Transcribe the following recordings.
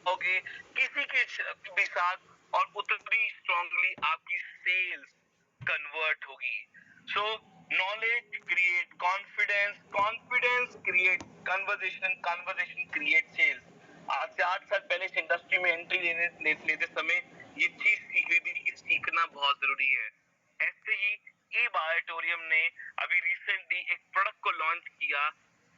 जाओगे किसी के भी साथ और उतनी स्ट्रांगली आपकी सेल्स कन्वर्ट होगी। So knowledge create confidence, confidence create conversation, conversation create sales. आज से 8 साल पहले इस इंडस्ट्री में एंट्री लेते समय ये चीज सीखी थी कि सीखना बहुत जरूरी है। ऐसे ही ई बायोटोरियम ने अभी रिसेंटली एक प्रोडक्ट को लॉन्च किया,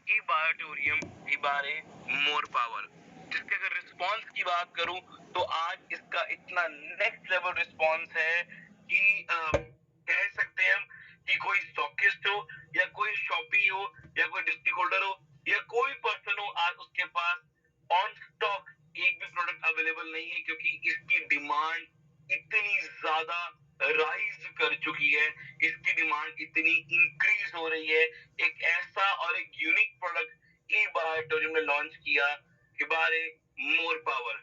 ई बायोटोरियम इबारे मोर पावर, जिसके अगर रिस्पॉन्स की बात करूं तो आज इसका इतना नेक्स्ट लेवल रिस्पॉन्स है कि कह सकते हैं हम कि कोई स्टॉकिस्ट हो या कोई शॉपी हो या कोई डिस्ट्रिक्ट होल्डर हो या कोई पर्सन हो, आज उसके पास ऑन स्टॉक एक भी प्रोडक्ट अवेलेबल नहीं है, क्योंकि इसकी डिमांड इतनी ज्यादा राइज कर चुकी है, इसकी डिमांड इतनी इंक्रीज हो रही है। एक ऐसा और एक यूनिक प्रोडक्ट ई बायोटोरियम ने लॉन्च किया, इबारे मोर पावर।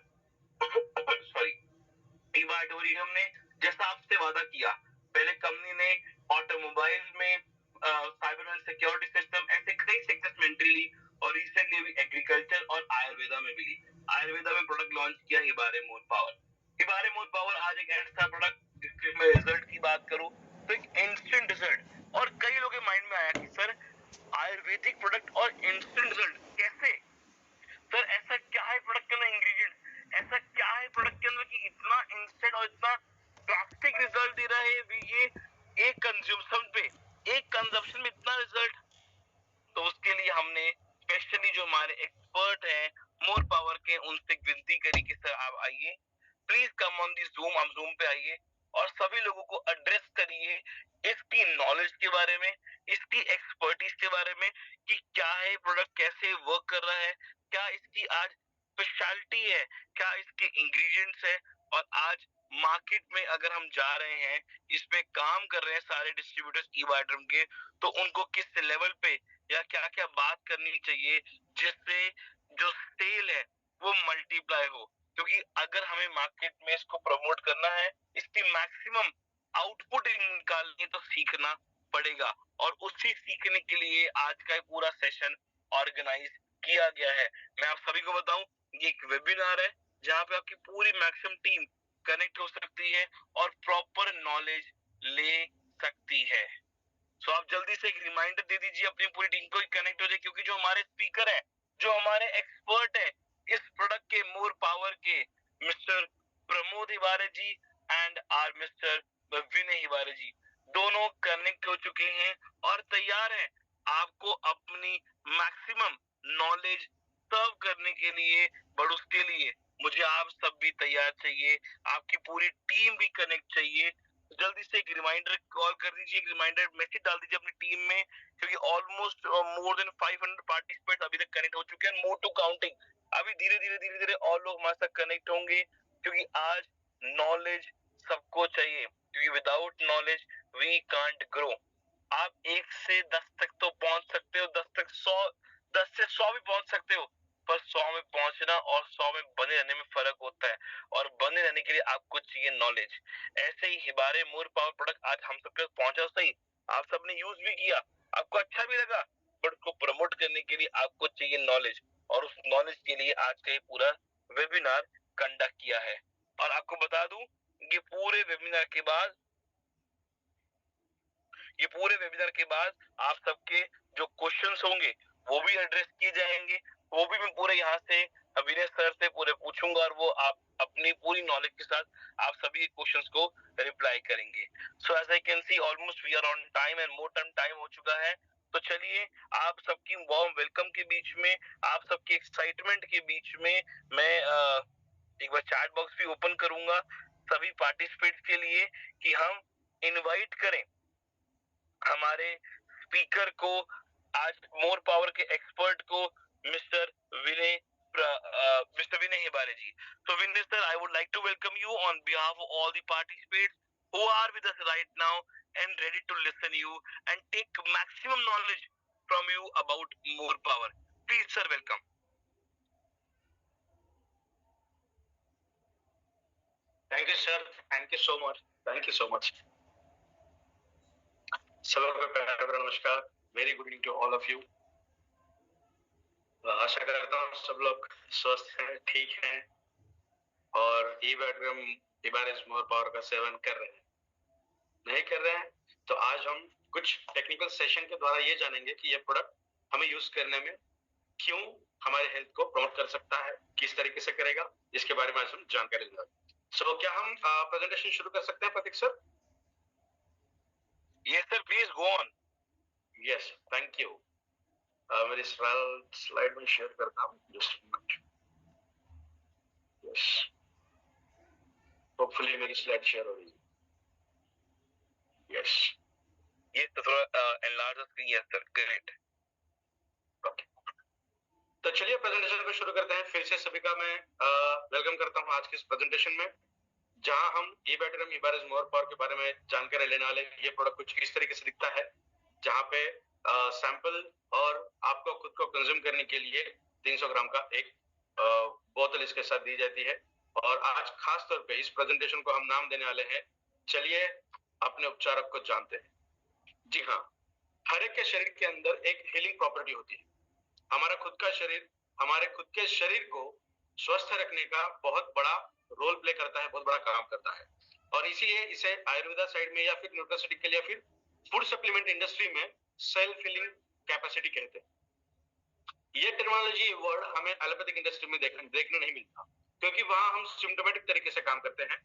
सॉरी, ई बायोटोरियम ने जैसा आपसे वादा किया, पहले कंपनी ने ऑटोमोबाइल में साइबर एंड सिक्योरिटी सिस्टम, ऐसे कई सेक्टर्स में एंट्री ली और रिसेंटली भी एग्रीकल्चर और आयुर्वेदा में भी ली। आयुर्वेदा में प्रोडक्ट लॉन्च किया इबारे मोर पावर। इबारे मोर पावर आज एक ऐसा प्रोडक्ट जिसके मैं रिजल्ट की बात करूं तो एक इंस्टेंट रिजल्ट, और कई लोगों के माइंड में आया कि सर आयुर्वेदिक प्रोडक्ट और इंस्टेंट रिजल्ट कैसे, सर ऐसा क्या है प्रोडक्ट के अंदर इंग्रेडिएंट, ऐसा क्या है प्रोडक्ट के अंदर कि इतना इंस्टेंट और इतना ड्रास्टिक रिजल्ट दे रहा है ये एक कंज्यूमशन पे, एक कंजप्शन में इतना रिजल्ट। तो उसके लिए हमने स्पेशली जो हमारे एक्सपर्ट हैं मोर पावर के, उनसे विनती करी कि सर आप आइए, please come on the zoom, हम जूम पे आइए और सभी लोगों को एड्रेस करिए इसकी नॉलेज के बारे में, इसकी एक्सपर्टीज के बारे में कि क्या है प्रोडक्ट, कैसे वर्क कर रहा है, क्या इसकी आज स्पेशलिटी है, क्या इसके इंग्रेडिएंट्स है। और आज मार्केट में अगर हम जा रहे हैं, इस पे काम कर रहे हैं सारे डिस्ट्रीब्यूटर्स ई बायोटोरियम के, तो उनको किस लेवल पे या क्या क्या बात करनी चाहिए जिससे जो सेल है वो मल्टीप्लाई हो। क्योंकि अगर हमें मार्केट में इसको प्रमोट करना है, इसकी मैक्सिमम आउटपुट निकालनी, तो सीखना पड़ेगा। और उसी सीखने के लिए आज का पूरा सेशन ऑर्गेनाइज किया गया है। मैं आप सभी को बताऊं, ये एक वेबिनार है जहां पे आपकी पूरी मैक्सिमम टीम कनेक्ट हो सकती है और प्रॉपर नॉलेज ले सकती है। सो आप जल्दी से एक रिमाइंडर दे दीजिए अपनी पूरी टीम को कनेक्ट हो जाए, क्योंकि जो हमारे स्पीकर है, जो हमारे एक्सपर्ट है इस प्रोडक्ट के मोर पावर के, मिस्टर प्रमोद हिबारे जी एंड आर मिस्टर विनय हिबारे जी, दोनों कनेक्ट हो चुके हैं और तैयार हैं आपको अपनी मैक्सिमम नॉलेज सर्व करने के लिए। बट उसके लिए मुझे आप सब भी तैयार चाहिए, आपकी पूरी टीम भी कनेक्ट चाहिए। जल्दी से एक रिमाइंडर कॉल कर दीजिए, एक रिमाइंडर मैसेज डाल दीजिए अपनी टीम में, क्योंकि ऑलमोस्ट मोर देन 500 पार्टिसिपेंट्स अभी तक कनेक्ट हो चुके हैं, मोर टू काउंटिंग। अभी धीरे धीरे और लोग हमारे साथ कनेक्ट होंगे, क्योंकि आज नॉलेज सबको चाहिए, क्योंकि without knowledge we can't grow. आप 1 से 10 तक तो पहुंच सकते हो, 10 तक 100, 10 से 100 भी पहुंच सकते हो, पर 100 में पहुंचना और 100 में बने रहने में फर्क होता है, और बने रहने के लिए आपको चाहिए नॉलेज। ऐसे ही हिबारे मोर पावर प्रोडक्ट आज हम सब तक पहुंचा, सही आप सबने यूज भी किया, आपको अच्छा भी लगा, बट उसको प्रमोट करने के लिए आपको चाहिए नॉलेज, और उस नॉलेज के लिए आज का ये पूरा वेबिनार कंडक्ट किया है। और आपको बता दूं, ये पूरे वेबिनार के बाद आप सबके जो क्वेश्चंस होंगे वो भी एड्रेस किए जाएंगे, वो भी मैं पूरे यहाँ से विनय सर से पूरे पूछूंगा, और वो आप अपनी पूरी नॉलेज के साथ आप सभी क्वेश्चंस को रिप्लाई करेंगे। So as I can see almost we are on time and more time हो चुका है। तो चलिए, आप सबकी वार्म वेलकम के बीच में, आप सबकी एक्साइटमेंट के बीच में, मैं एक बार चैट बॉक्स भी ओपन करूंगा सभी पार्टिसिपेंट्स के लिए कि हम इनवाइट करें हमारे स्पीकर को, आज मोर पावर के एक्सपर्ट को, mister Vinay Hibare ji. So Vinay sir, I would like to welcome you on behalf of all the participants who are with us right now and ready to listen you and take maximum knowledge from you about more power. Please sir, welcome. Thank you, sir. Thank you so much. Thank you so much. सबको प्यार भरा नमस्कार. Very good evening to all of you. आशा करता हूँ सब लोग स्वस्थ हैं, ठीक हैं और ई बैटरम इबारिस मोर पावर का सेवन कर रहे हैं, नहीं कर रहे हैं, तो आज हम कुछ टेक्निकल सेशन के द्वारा ये जानेंगे कि ये प्रोडक्ट हमें यूज करने में क्यों हमारे हेल्थ को प्रमोट कर सकता है, किस तरीके से करेगा, इसके बारे में आज हम जानकारी लेंगे। सो क्या हम प्रेजेंटेशन शुरू कर सकते हैं Prateek sir? Yes sir, please go on. Yes, thank you. मेरी स्लाइड में शेयर करता हूँ, जस्ट मिनट। यस, होपफुली मेरी स्लाइड शेयर हो रही है। यस, ये तो थोड़ा enlarge screen. Yes sir, great. Okay, तो चलिए प्रेजेंटेशन को शुरू करते हैं। फिर से सभी का मैं वेलकम करता हूँ आज के इस प्रेजेंटेशन में, जहां हम ई बैटरम इबारिस मोर पावर के बारे में जानकारी लेने वाले। ये प्रोडक्ट कुछ इस तरीके से दिखता है, जहां पे सैंपल और आपको खुद को कंज्यूम करने के लिए 300 ग्राम का एक बोतल इसके साथ दी जाती है। और आज खास तौर पे इस प्रेजेंटेशन को हम नाम देने वाले हैं, चलिए अपने उपचारक को जानते हैं। जी हाँ, हर एक के शरीर के अंदर एक हीलिंग प्रॉपर्टी होती है। हमारा खुद का शरीर हमारे खुद के शरीर को स्वस्थ रखने का बहुत बड़ा रोल प्ले करता है, बहुत बड़ा काम करता है। और इसीलिए इसे आयुर्वेदा साइड में या फिर न्यूट्रास्यूटिकल या फिर फूड सप्लीमेंट इंडस्ट्री में सेल्फ हीलिंग कैपेसिटी कहते हैं। ये टर्मिनोलॉजी वर्ड हमें एलोपैथिक इंडस्ट्री में देखने नहीं मिलता, क्योंकि वहां हम सिम्टोमेटिक तरीके से काम करते हैं।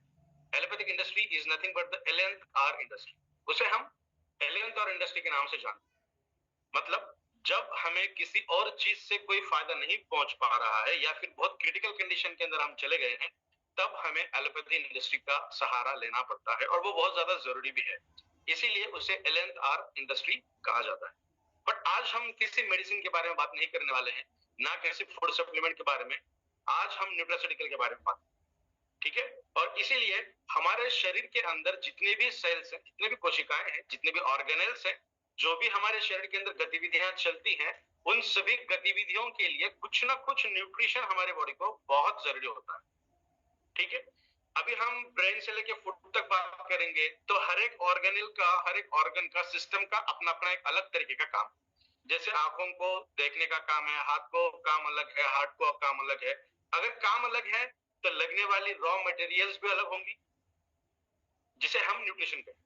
Allopathic industry is nothing but the 11th hour industry. उसे हम 11th आवर इंडस्ट्री के नाम से जानते हैं। मतलब जब हमें किसी और चीज से कोई फायदा नहीं पहुंच पा रहा है या फिर बहुत क्रिटिकल कंडीशन के अंदर हम चले गए हैं, तब हमें एलोपैथी इंडस्ट्री का सहारा लेना पड़ता है, और वो बहुत ज्यादा जरूरी भी है। इसीलिए उसे 11th आवर इंडस्ट्री कहा जाता है। बट आज हम किसी मेडिसिन के बारे में बात नहीं करने वाले हैं, ना किसी फूड सप्लीमेंट के बारे में। आज हम न्यूट्रास्यूटिकल के बारे में बात, ठीक है? और इसीलिए हमारे शरीर के अंदर जितने भी सेल्स हैं, जितने भी कोशिकाएं हैं, जितने भी ऑर्गेनेल्स हैं, जो भी हमारे शरीर के अंदर गतिविधियां चलती हैं, उन सभी गतिविधियों के लिए कुछ ना कुछ न्यूट्रिशन हमारे बॉडी को बहुत जरूरी होता है, ठीक है? अभी हम ब्रेन से लेके फुट तक बात करेंगे, तो हर एक ऑर्गेनल का, हर एक ऑर्गन का, सिस्टम का अपना अपना एक अलग तरीके का काम। जैसे आंखों को देखने का काम है, हाथ को काम अलग है, हार्ट को काम अलग है। अगर काम अलग है तो लगने वाली रॉ मटेरियल्स भी अलग होंगी, जिसे हम न्यूट्रिशन कहते हैं।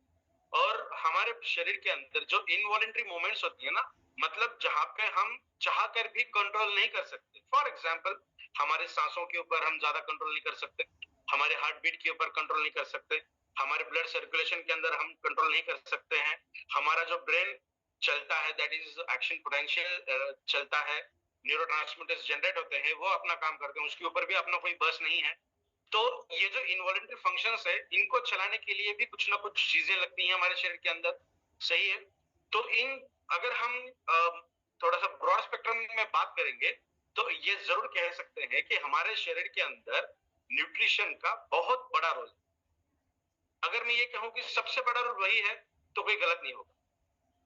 और हमारे शरीर के अंदर जो इनवॉलेंट्री मूवमेंट्स होती है ना, मतलब जहां पे हम चाह कर भी कंट्रोल नहीं कर सकते। फॉर एग्जाम्पल, हमारे सांसों के ऊपर हम ज्यादा कंट्रोल नहीं कर सकते, हमारे हार्ट बीट के ऊपर कंट्रोल नहीं कर सकते, हमारे ब्लड सर्कुलेशन के अंदर हम कंट्रोल नहीं कर सकते हैं, हमारा जो ब्रेन चलता है, दैट इज एक्शन पोटेंशियल चलता है, न्यूरोट्रांसमीटर्स जनरेट होते हैं, वो अपना काम करते हैं, उसके ऊपर भी अपना कोई बस नहीं है। तो ये जो इनवॉलेंट्री फंक्शंस है, इनको चलाने के लिए भी कुछ ना कुछ चीजें लगती हैं हमारे शरीर के अंदर, सही है? तो इन अगर हम थोड़ा सा ब्रॉड स्पेक्ट्रम में बात करेंगे, तो ये जरूर कह सकते हैं कि हमारे शरीर के अंदर न्यूट्रिशन का बहुत बड़ा रोल है। अगर मैं ये कहूं कि सबसे बड़ा रोल वही है, तो कोई गलत नहीं होगा।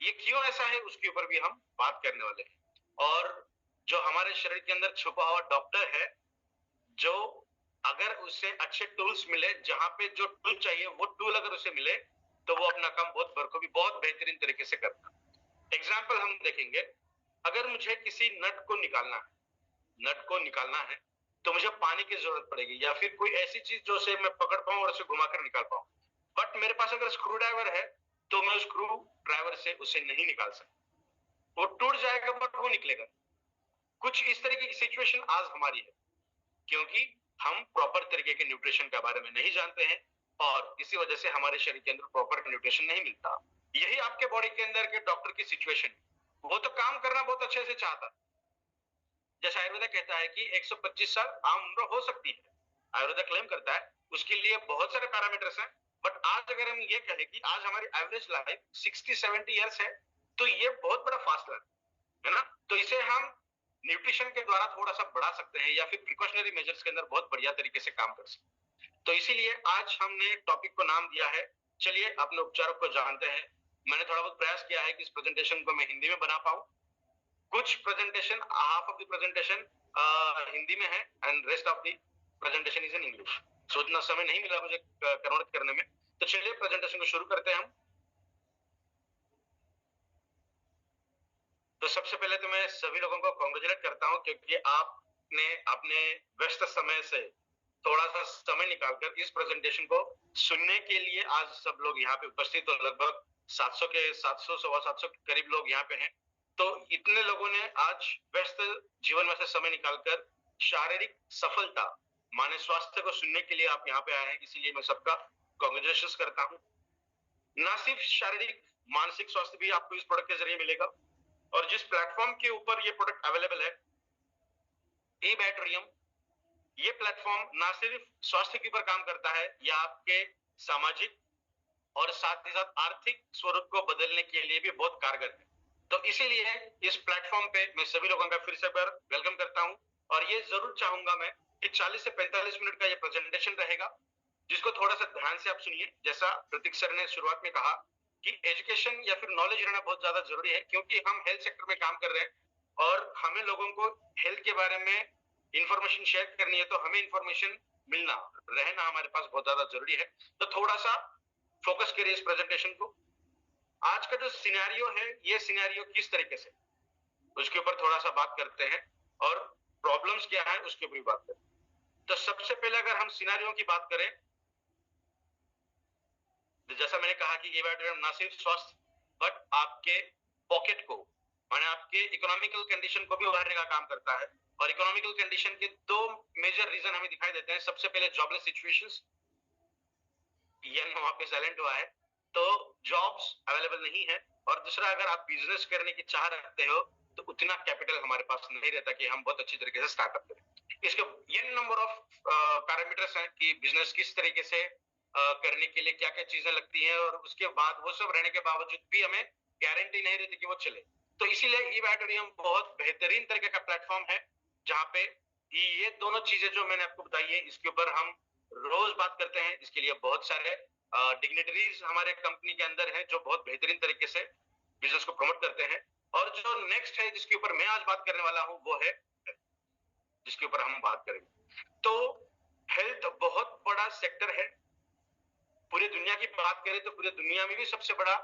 ये क्यों ऐसा है, उसके ऊपर भी हम बात करने वाले हैं। और जो हमारे शरीर के अंदर छुपा हुआ डॉक्टर है, जो अगर उसे अच्छे टूल्स मिले, जहां पे जो टूल चाहिए वो टूल अगर उसे मिले, तो वो अपना काम बहुत बखूबी, बहुत बेहतरीन तरीके से करता है। एग्जाम्पल हम देखेंगे, अगर मुझे किसी नट को निकालना है, तो मुझे पानी की जरूरत पड़ेगी, या फिर कोई ऐसी चीज जो उसे मैं पकड़ पाऊं और उसे घुमाकर निकाल पाऊं। बट मेरे पास अगर स्क्रू ड्राइवर है, तो मैं स्क्रू ड्राइवर से उसे नहीं निकाल सकता, वो टूट जाएगा बट वो निकलेगा। कुछ इस तरीके की सिचुएशन आज हमारी है, क्योंकि हम प्रॉपर तरीके के न्यूट्रिशन के बारे में नहीं जानते हैं, और इसी वजह से हमारे शरीर के अंदर प्रॉपर न्यूट्रिशन नहीं मिलता। यही आपके बॉडी के अंदर के डॉक्टर की सिचुएशन, वो तो काम करना बहुत अच्छे से चाहता, जैसे आयुर्वेदा कहता है कि 125 साल आम उम्र हो सकती है, आयुर्वेदा क्लेम करता है, उसके लिए बहुत सारे पैरामीटर्स हैं। बट आज अगर हम ये कहें कि आज हमारी एवरेज लाइफ 60-70 ईयर्स है, तो ये बहुत बड़ा फासला है ना? तो इसे हम न्यूट्रिशन के द्वारा थोड़ा सा बढ़ा सकते हैं, या फिर प्रिकॉशनरी मेजर्स के अंदर बहुत बढ़िया तरीके से काम कर सकते हैं। तो इसीलिए आज हमने टॉपिक को नाम दिया है, चलिए अपने उपचारों को जानते हैं। मैंने थोड़ा बहुत प्रयास किया है कि इस प्रेजेंटेशन को मैं हिंदी में बना पाऊं। कुछ presentation, half of the presentation Hindi में है, and rest of the presentation is in English. So इतना समय नहीं मिला मुझे कन्वर्ट करने में, तो चलिए प्रेजेंटेशन को शुरू करते हैं हम। तो सबसे पहले तो मैं सभी लोगों को कॉन्ग्रेचुलेट करता हूं, क्योंकि आपने अपने व्यस्त समय से थोड़ा सा समय निकालकर इस प्रेजेंटेशन को सुनने के लिए आज सब लोग यहाँ पे उपस्थित, तो लगभग 700 सवा 700 के करीब लोग यहाँ पे हैं। तो इतने लोगों ने आज व्यस्त जीवन में से समय निकालकर शारीरिक सफलता माने स्वास्थ्य को सुनने के लिए आप यहाँ पे आए हैं, इसीलिए मैं सबका कांग्रेचुलेशन करता हूँ। ना सिर्फ शारीरिक मानसिक स्वास्थ्य भी आपको इस प्रोडक्ट के जरिए मिलेगा, और जिस प्लेटफॉर्म के ऊपर ये प्रोडक्ट अवेलेबल है eBaterium, ये प्लेटफॉर्म ना सिर्फ स्वास्थ्य के ऊपर काम करता है, या आपके सामाजिक और साथ ही साथ आर्थिक स्वरूप को बदलने के लिए भी बहुत कारगर है। तो इसीलिए इस प्लेटफॉर्म पे मैं सभी लोगों का फिर से वेलकम करता हूं, और ये जरूर चाहूंगा मैं कि 40 से 45 मिनट का ये प्रेजेंटेशन रहेगा, जिसको थोड़ा सा ध्यान से आप सुनिए। जैसा प्रतीक सर ने शुरुआत में कहा कि एजुकेशन या फिर नॉलेज रहना बहुत ज्यादा जरूरी है, क्योंकि हम हेल्थ सेक्टर में काम कर रहे हैं और हमें लोगों को हेल्थ के बारे में इंफॉर्मेशन शेयर करनी है, तो हमें इंफॉर्मेशन मिलना रहना हमारे पास बहुत ज्यादा जरूरी है। तो थोड़ा सा फोकस करिए इस प्रेजेंटेशन को। आज का जो सिनेरियो है, ये सिनेरियो किस तरीके से, उसके ऊपर थोड़ा सा बात करते हैं, और प्रॉब्लम्स क्या है उसके ऊपर भी बात करते हैं। तो सबसे पहले अगर हम सिनेरियो की बात करें, तो जैसा मैंने कहा कि eBaterium ना सिर्फ स्वास्थ्य बट आपके पॉकेट को माने आपके इकोनॉमिकल कंडीशन को भी उभारने का काम करता है। और इकोनॉमिकल कंडीशन के दो मेजर रीजन हमें दिखाई देते हैं। सबसे पहले जॉबलेस सिचुएशंस, वहां पे साइलेंट हुआ है, तो जॉब्स अवेलेबल नहीं है, और दूसरा अगर आप बिजनेस करने की चाह रखते हो तो उतना कैपिटल हमारे पास नहीं रहता कि हम बहुत अच्छी तरीके से स्टार्टअप करें। इसके ये नंबर ऑफ पैरामीटर्स हैं कि बिजनेस किस तरीके से करने के लिए क्या क्या चीजें लगती हैं, और उसके बाद वो सब रहने के बावजूद भी हमें गारंटी नहीं रहती कि वो चले। तो इसीलिए eBaterium बहुत बेहतरीन तरीके का प्लेटफॉर्म है, जहां पे ये दोनों चीजें जो मैंने आपको बताई है, इसके ऊपर हम रोज बात करते हैं। इसके लिए बहुत सारे डिग्निटरीज हमारे कंपनी के अंदर हैं जो बहुत बेहतरीन तरीके से बिजनेस को प्रमोट करते हैं। और जो नेक्स्ट है जिसके ऊपर मैं आज बात करने वाला हूं, वो है जिसके ऊपर हम बात करेंगे। तो हेल्थ बहुत बड़ा सेक्टर है। पूरी दुनिया की बात करें तो पूरी दुनिया में भी सबसे बड़ा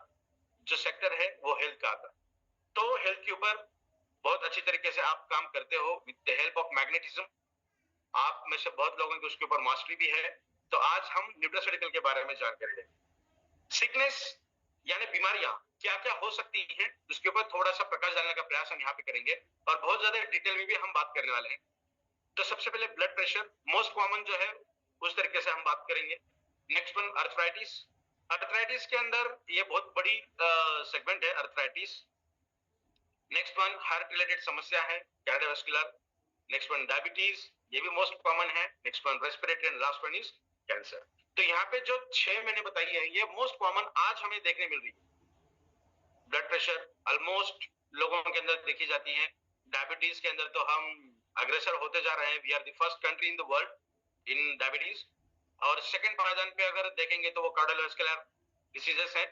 जो सेक्टर है वो हेल्थ का आता है। तो हेल्थ के ऊपर बहुत अच्छी तरीके से आप काम करते हो with the help of magnetism. आप में से बहुत लोगों को उसके ऊपर मास्टरी भी है। तो आज हम न्यूट्रास्यूटिकल के बारे में जानकारी लेंगे। सिकनेस यानी बीमारियां क्या क्या हो सकती हैं, उसके ऊपर थोड़ा सा प्रकाश डालने का प्रयास हम यहाँ पे करेंगे, और बहुत ज्यादा डिटेल में भी हम बात करने वाले हैं। तो सबसे पहले ब्लड प्रेशर मोस्ट कॉमन जो है, उस तरीके से हम बात करेंगे। Next one arthritis. अर्थराइटिस के अंदर ये बहुत बड़ी सेगमेंट है arthritis. Next one heart related समस्या है, कार्डियोवास्कुलर। नेक्स्ट वन डायबिटीज, ये भी मोस्ट कॉमन है। Next one respiratory, and last one is cancer. तो यहाँ पे जो 6 मैंने बताई है, ये मोस्ट कॉमन आज हमें देखने मिल रही है। ब्लड प्रेशर ऑलमोस्ट लोगों के अंदर देखी जाती है। डायबिटीज के अंदर तो हम अग्रसर होते जा रहे हैं। We are the first country in the world in diabetes. और सेकंड पायदान पे अगर देखेंगे तो वो कार्डियोवास्कुलर डिसीजेस है,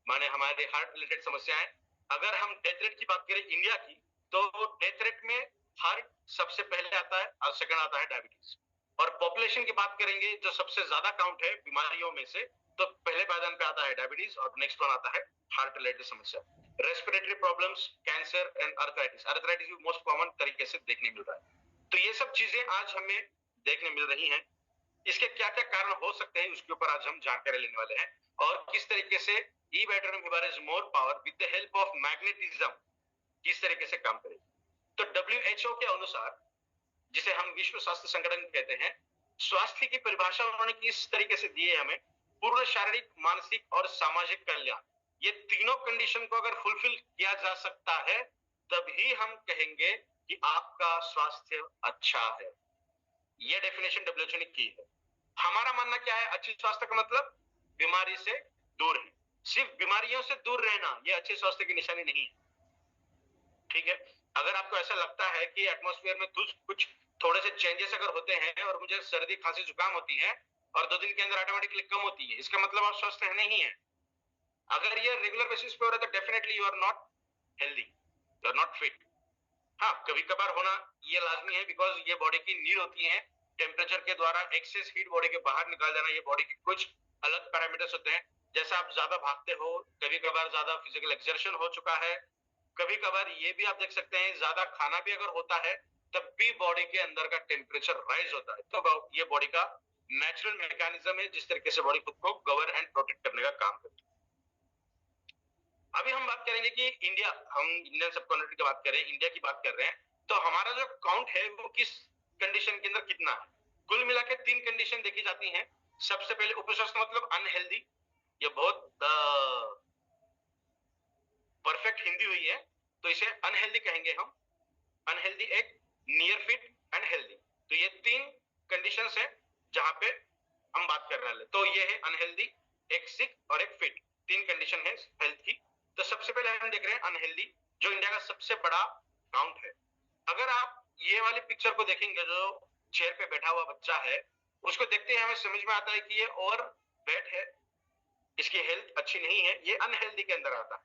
माने हमारे हार्ट रिलेटेड समस्याएं। अगर हम डेथ रेट की बात करें इंडिया की, तो डेथ रेट में हार्ट सबसे पहले आता है और सेकंड आता है डायबिटीज। और पॉपुलेशन की बात करेंगे, जो सबसे ज्यादा काउंट है बीमारियों में से, तो पहले पायदान पे आता है डायबिटीज, और नेक्स्ट वन आता है हार्ट रिलेटेड समस्या। Respiratory problems, cancer and arthritis. Arthritis भी मोस्ट कॉमन तरीके से देखने मिल रहा है। तो ये सब चीजें आज हमें देखने मिल रही हैं। इसके क्या क्या कारण हो सकते हैं, उसके ऊपर आज हम जानकारी लेने वाले हैं, और किस तरीके से eBaterium HIMARIS more power with the help of magnetism किस तरीके से काम करेगी। तो WHO के अनुसार, जिसे हम विश्व स्वास्थ्य संगठन कहते हैं, स्वास्थ्य की परिभाषा उन्होंने किस तरीके से दी है हमें, पूर्ण शारीरिक, मानसिक और सामाजिक कल्याण। ये तीनों कंडीशन को अगर फुलफिल किया जा सकता है, तभी हम कहेंगे कि आपका स्वास्थ्य अच्छा है। ये डेफिनेशन WHO ने की है। हमारा मानना क्या है, अच्छे स्वास्थ्य का मतलब बीमारी से दूर है। सिर्फ बीमारियों से दूर रहना ये अच्छे स्वास्थ्य की निशानी नहीं है, ठीक है। अगर आपको ऐसा लगता है कि एटमॉस्फेयर में कुछ थोड़े से चेंजेस अगर होते हैं और मुझे सर्दी खांसी जुकाम होती है और 2 दिन के अंदर ऑटोमेटिकली कम होती है, इसका मतलब आप स्वस्थ नहीं है। अगर ये रेगुलर बेसिस पे हो रहा है तो definitely you are not healthy, you are not fit. हाँ, कभी कभार होना ये लाजमी है, बिकॉज ये बॉडी की नीड होती है। टेम्परेचर के द्वारा एक्सेस हीट बॉडी के बाहर निकाल देना, ये बॉडी के कुछ अलग पैरामीटर्स होते हैं। जैसे आप ज्यादा भागते हो, कभी कभार ज्यादा फिजिकल एक्सर्शन हो चुका है, कभी कभार ये भी आप देख सकते हैं ज्यादा खाना भी अगर होता है तब भी बॉडी के अंदर का टेम्परेचर राइज होता है। तो ये बॉडी का नेचुरल मैकेनिज्म है जिस तरीके से बॉडी खुद को गवर्न एंड प्रोटेक्ट करने का काम करती है। अभी हम बात करेंगे कि इंडिया, हम इंडियन सबकॉन्टिनेंट की बात कर रहे हैं, इंडिया की बात कर रहे हैं, तो हमारा जो काउंट है वो किस कंडीशन के अंदर कितना है? कुल मिला के 3 कंडीशन देखी जाती हैं। सबसे पहले उपस्वस्थ मतलब अनहेल्दी, ये बहुत परफेक्ट हिंदी हुई है, तो इसे अनहेल्दी कहेंगे हम। अनहेल्दी एक, नियर फिट एंड हेल्दी, तो ये 3 कंडीशंस है जहां पे हम बात कर रहे हैं। तो ये है अनहेल्दी, एक सिक और एक फिट, 3 कंडीशन है हेल्थ की। तो सबसे पहले हम देख रहे हैं अनहेल्दी, जो इंडिया का सबसे बड़ा काउंट है। अगर आप ये वाली पिक्चर को देखेंगे, जो चेयर पे बैठा हुआ बच्चा है, उसको देखते ही हमें समझ में आता है कि ये ओवर वेट है, इसकी हेल्थ अच्छी नहीं है, ये अनहेल्दी के अंदर आता है।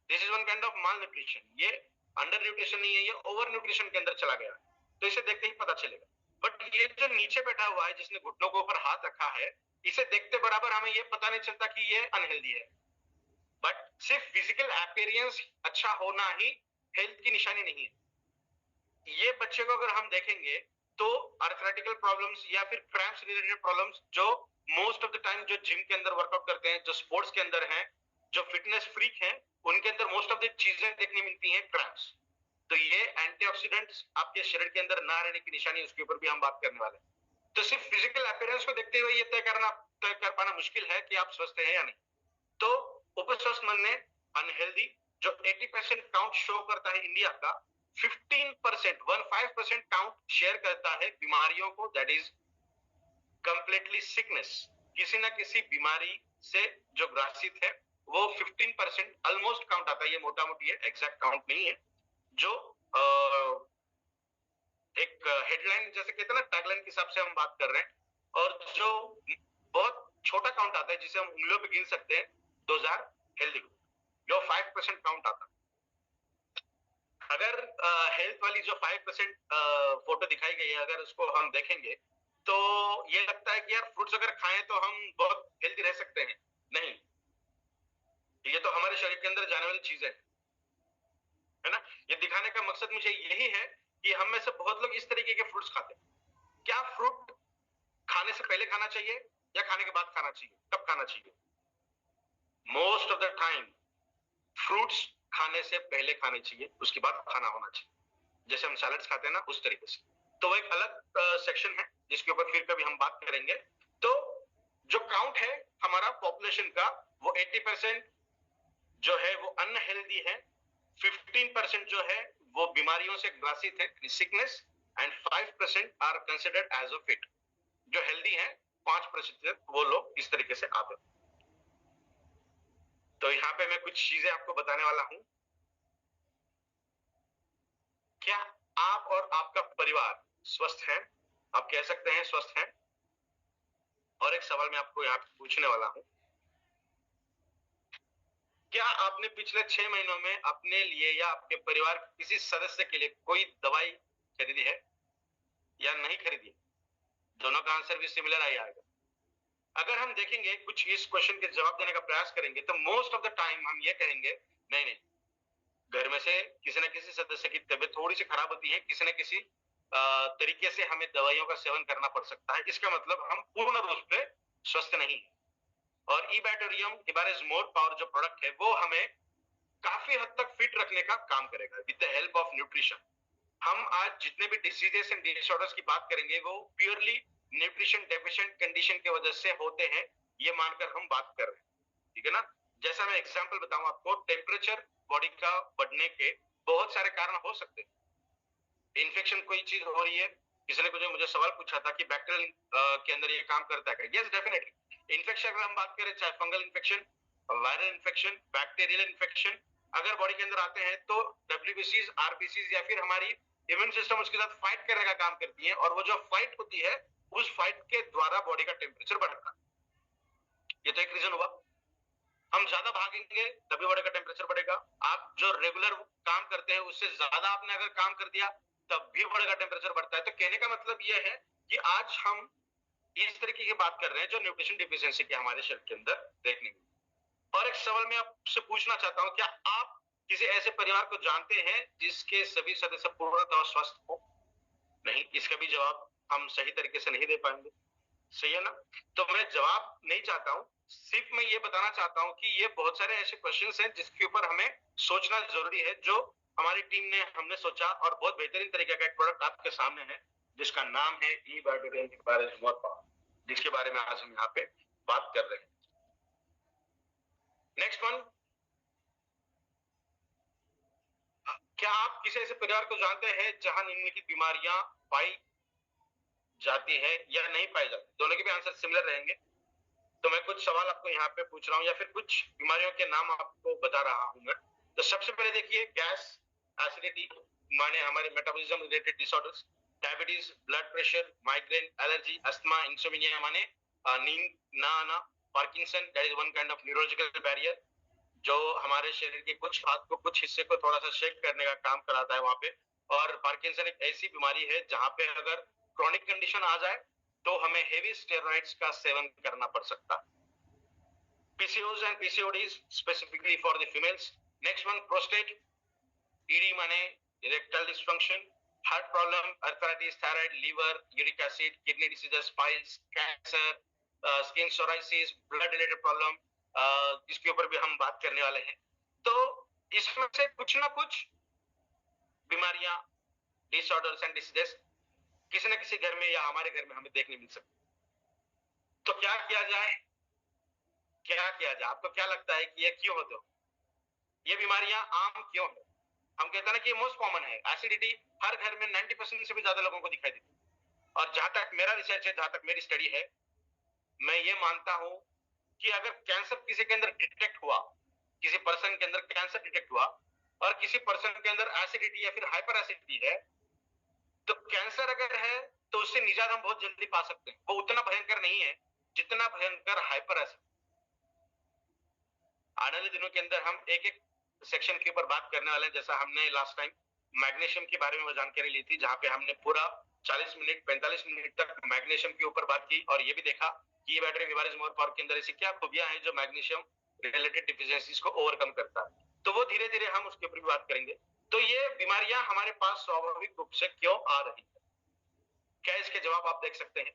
This is one kind of mall nutrition, ये अंडर न्यूट्रिशन नहीं है, ये ओवर न्यूट्रिशन के अंदर चला गया है, तो इसे देखते ही पता चलेगा। बट ये जो नीचे बैठा हुआ है, जिसने घुटनों के ऊपर हाथ रखा है, इसे देखते बराबर हमें ये पता नहीं चलता कि ये अनहेल्दी है। बट सिर्फ फिजिकल अपीयरेंस अच्छा होना ही हेल्थ की निशानी नहीं है। ये बच्चे को अगर हम देखेंगे तो अर्थराइटिकल प्रॉब्लम्स या फिर क्रैम्प्स रिलेटेड प्रॉब्लम्स, जो मोस्ट ऑफ द टाइम जो जिम के अंदर वर्कआउट करते हैं, जो स्पोर्ट्स के अंदर हैं, जो फिटनेस फ्रीक हैं, उनके अंदर मोस्ट ऑफ द चीजें देखने मिलती हैं क्रैम्प्स। तो ये एंटीऑक्सीडेंट्स आपके शरीर के अंदर ना रहने की निशानी, उसके ऊपर भी हम बात करने वाले हैं। तो सिर्फ फिजिकल अपीयरेंस को देखते हुए ये तय कर पाना मुश्किल है कि आप स्वस्थ हैं या नहीं। तो उपस्वस्थ मन ने अनहेल्दी, जो 80% काउंट शो करता है इंडिया का, 15% काउंट शेयर करता है बीमारियों को, दैट इज कंप्लीटली सिकनेस, किसी ना किसी बीमारी से जो ग्रसित है, वो 15% ऑलमोस्ट काउंट आता है। ये मोटा मोटी है, एग्जैक्ट काउंट नहीं है, जो एक हेडलाइन जैसे कहते हैं ना, टैगलाइन के हिसाब से हम बात कर रहे हैं। और जो बहुत छोटा काउंट आता है, जिसे हम उंगलियों पे गिन सकते हैं, 2000 हेल्दी, जो 5% काउंट आता है। अगर हेल्थ वाली जो 5% फोटो दिखाई गई है, अगर उसको हम देखेंगे तो ये लगता है कि यार फ्रूट्स अगर खाएं तो हम बहुत हेल्दी रह सकते हैं। नहीं, ये तो हमारे शरीर के अंदर जाने वाली चीजें है ना। ये दिखाने का मकसद मुझे यही है कि हम में से बहुत लोग इस तरीके के फ्रूट्स खाते हैं। क्या फ्रूट खाने से पहले खाना चाहिए या खाने के बाद खाना चाहिए? कब खाना चाहिए? Most of the time fruits खाने से पहले खाने चाहिए, उसके बाद खाना होना चाहिए। जैसे हम सैलड्स खाते हैं ना, उस तरीके से। तो वो एक अलग सेक्शन है जिसके ऊपर फिर कभी हम बात करेंगे। तो जो काउंट है हमारा पॉपुलेशन का, वो 80% जो है वो अनहेल्दी है, 15% जो है वो बीमारियों से ग्रसित है, sickness, and 5% are considered as a fit. जो हेल्दी है 5% वो लोग इस तरीके से आते हैं। तो यहाँ पे मैं कुछ चीजें आपको बताने वाला हूं। क्या आप और आपका परिवार स्वस्थ है? आप कह सकते हैं स्वस्थ हैं। और एक सवाल मैं आपको यहाँ पे पूछने वाला हूं, क्या आपने पिछले 6 महीनों में अपने लिए या आपके परिवार के किसी सदस्य के लिए कोई दवाई खरीदी है या नहीं खरीदी? दोनों का आंसर भी सिमिलर ही आएगा। अगर हम देखेंगे, कुछ इस क्वेश्चन के जवाब देने का प्रयास करेंगे, तो मोस्ट ऑफ द टाइम हम ये कहेंगे नहीं नहीं, घर में से किसी न किसी सदस्य की तबीयत थोड़ी सी खराब होती है, किसी न किसी तरीके से हमें दवाइयों का सेवन करना पड़ सकता है। इसका मतलब हम पूर्ण रूप से स्वस्थ नहीं। और इबैटोरियम इबारिज मोर पावर जो प्रोडक्ट है, वो हमें काफी हद तक फिट रखने का काम करेगा with the help of nutrition. हम आज जितने भी डिसीजेस एंड डिसऑर्डर्स की बात करेंगे, वो प्योरली न्यूट्रिशन डेफिशिएंट कंडीशन की वजह से होते हैं, ये मानकर हम बात कर रहे हैं, ठीक है ना। जैसा मैं एग्जांपल बताऊं आपको, टेम्परेचर बॉडी का बढ़ने के बहुत सारे कारण हो सकते हैं। इन्फेक्शन कोई चीज हो रही है, किसी ने मुझे सवाल पूछा था कि बैक्टीरियल के अंदर ये काम करता है क्या? Yes, definitely. इन्फेक्शन अगर हम बात करें, चाहे fungal infection, viral infection, bacterial infection, अगर बॉडी के अंदर आते हैं तो डब्ल्यूबीसीज, आरबीसीज या फिर हमारी इम्यून सिस्टम उसके साथ फाइट करने का काम करती है, और वो जो फाइट होती है, उस फाइट के द्वारा बॉडी का टेम्परेचर बढ़ता है। ये तो एक रीजन हुआ। हम ज्यादा भागेंगे तभी बॉडी का टेम्परेचर बढ़ेगा। आप जो रेगुलर काम करते हैं उससे ज्यादा आपने अगर काम कर दिया तब भी बॉडी का टेम्परेचर बढ़ता है। तो कहने का मतलब यह है कि आज हम इस तरीके की बात कर रहे हैं जो न्यूट्रिशन डिफिशियंसी की हमारे शरीर के अंदर देखने में। और एक सवाल मैं आपसे पूछना चाहता हूं, क्या आप किसी ऐसे परिवार को जानते हैं जिसके सभी सदस्य पूर्णतः स्वस्थ हो? नहीं, इसका भी जवाब हम सही तरीके से नहीं दे पाएंगे, सही है ना? तो मैं जवाब नहीं चाहता हूँ, सिर्फ मैं ये बताना चाहता हूँ कि ये बहुत सारे ऐसे क्वेश्चंस हैं जिसके ऊपर हमें सोचना जरूरी है, जो हमारी टीम ने हमने सोचा और बहुत बेहतरीन तरीके का एक प्रोडक्ट आपके सामने है जिसका नाम है e-बैटरी, जिसके बारे में आज हम यहाँ पे बात कर रहे हैं। नेक्स्ट वन, क्या आप किसी ऐसे परिवार को जानते हैं जहां निम्नलिखित बीमारियां पाई जाती है या नहीं पाई जाती? दोनों के भी आंसर सिमिलर रहेंगे। तो मैं कुछ सवाल आपको यहाँ पे पूछ रहा हूँ या फिर कुछ बीमारियों के नाम आपको बता रहा हूँ मैं। तो सबसे पहले देखिए, गैस, एसिडिटी माने हमारे metabolism related disorders, diabetes, blood pressure, migraine, allergy, asthma, insomnia माने नींद ना आना, Parkinson that is one kind of neurological barrier जो हमारे शरीर के कुछ भाग को, कुछ हिस्से को थोड़ा सा शेक करने का काम कराता है वहां पे। और पार्किंसन एक ऐसी बीमारी है जहां पे अगर क्रॉनिक कंडीशन आ जाए तो हमें हेवी स्टेरॉइड्स का सेवन करना पड़ सकता है। PCOS and PCODs specifically for the females. Next one, prostate, ED माने erectile dysfunction, heart problem, arthritis, thyroid, liver, uric acid, kidney diseases, piles, cancer, skin psoriasis, blood related problem, इसके ऊपर भी हम बात करने वाले हैं। तो इसमें से कुछ ना कुछ बीमारियां, डिसऑर्डर्स एंड डिसीजेस किसी न किसी घर में या हमारे घर में हमें देखने मिल सकती। तो क्या किया जाए, क्या किया जाए? आपको क्या लगता है कि ये क्यों होते हो? ये बीमारियां आम क्यों है? हम कहते हैं ना कि ये मोस्ट कॉमन है। एसिडिटी हर घर में 90% से भी ज्यादा लोगों को दिखाई देती है। और जहां तक मेरा रिसर्च है, जहां तक मेरी स्टडी है, मैं ये मानता हूं कि अगर कैंसर किसी के अंदर डिटेक्ट हुआ, किसी पर्सन के अंदर कैंसर डिटेक्ट हुआ और किसी पर्सन के अंदर एसिडिटी या फिर हाइपर एसिडिटी है, तो कैंसर अगर है तो उससे निजात हम बहुत जल्दी पा सकते हैं। वो उतना भयंकर नहीं है जितना भयंकर हाइपर एसिडिटी। आने वाले दिनों के अंदर हम एक एक सेक्शन के ऊपर बात करने वाले हैं। जैसा हमने लास्ट टाइम मैग्नीशियम के बारे में जानकारी ली थी, जहां पे हमने पूरा 40 मिनट 45 मिनट तक मैग्नीशियम के ऊपर बात की और ये भी देखा कि ये बैटरी विवारिस मोर पावर के अंदर ऐसी क्या खूबियां हैं जो मैग्नीशियम रिलेटेड डिफिशियंसीज को ओवरकम करता है। तो वो धीरे धीरे हम उसके ऊपर भी बात करेंगे। तो ये बीमारियां हमारे पास स्वाभाविक रूप से क्यों आ रही है, क्या इसके जवाब आप देख सकते हैं?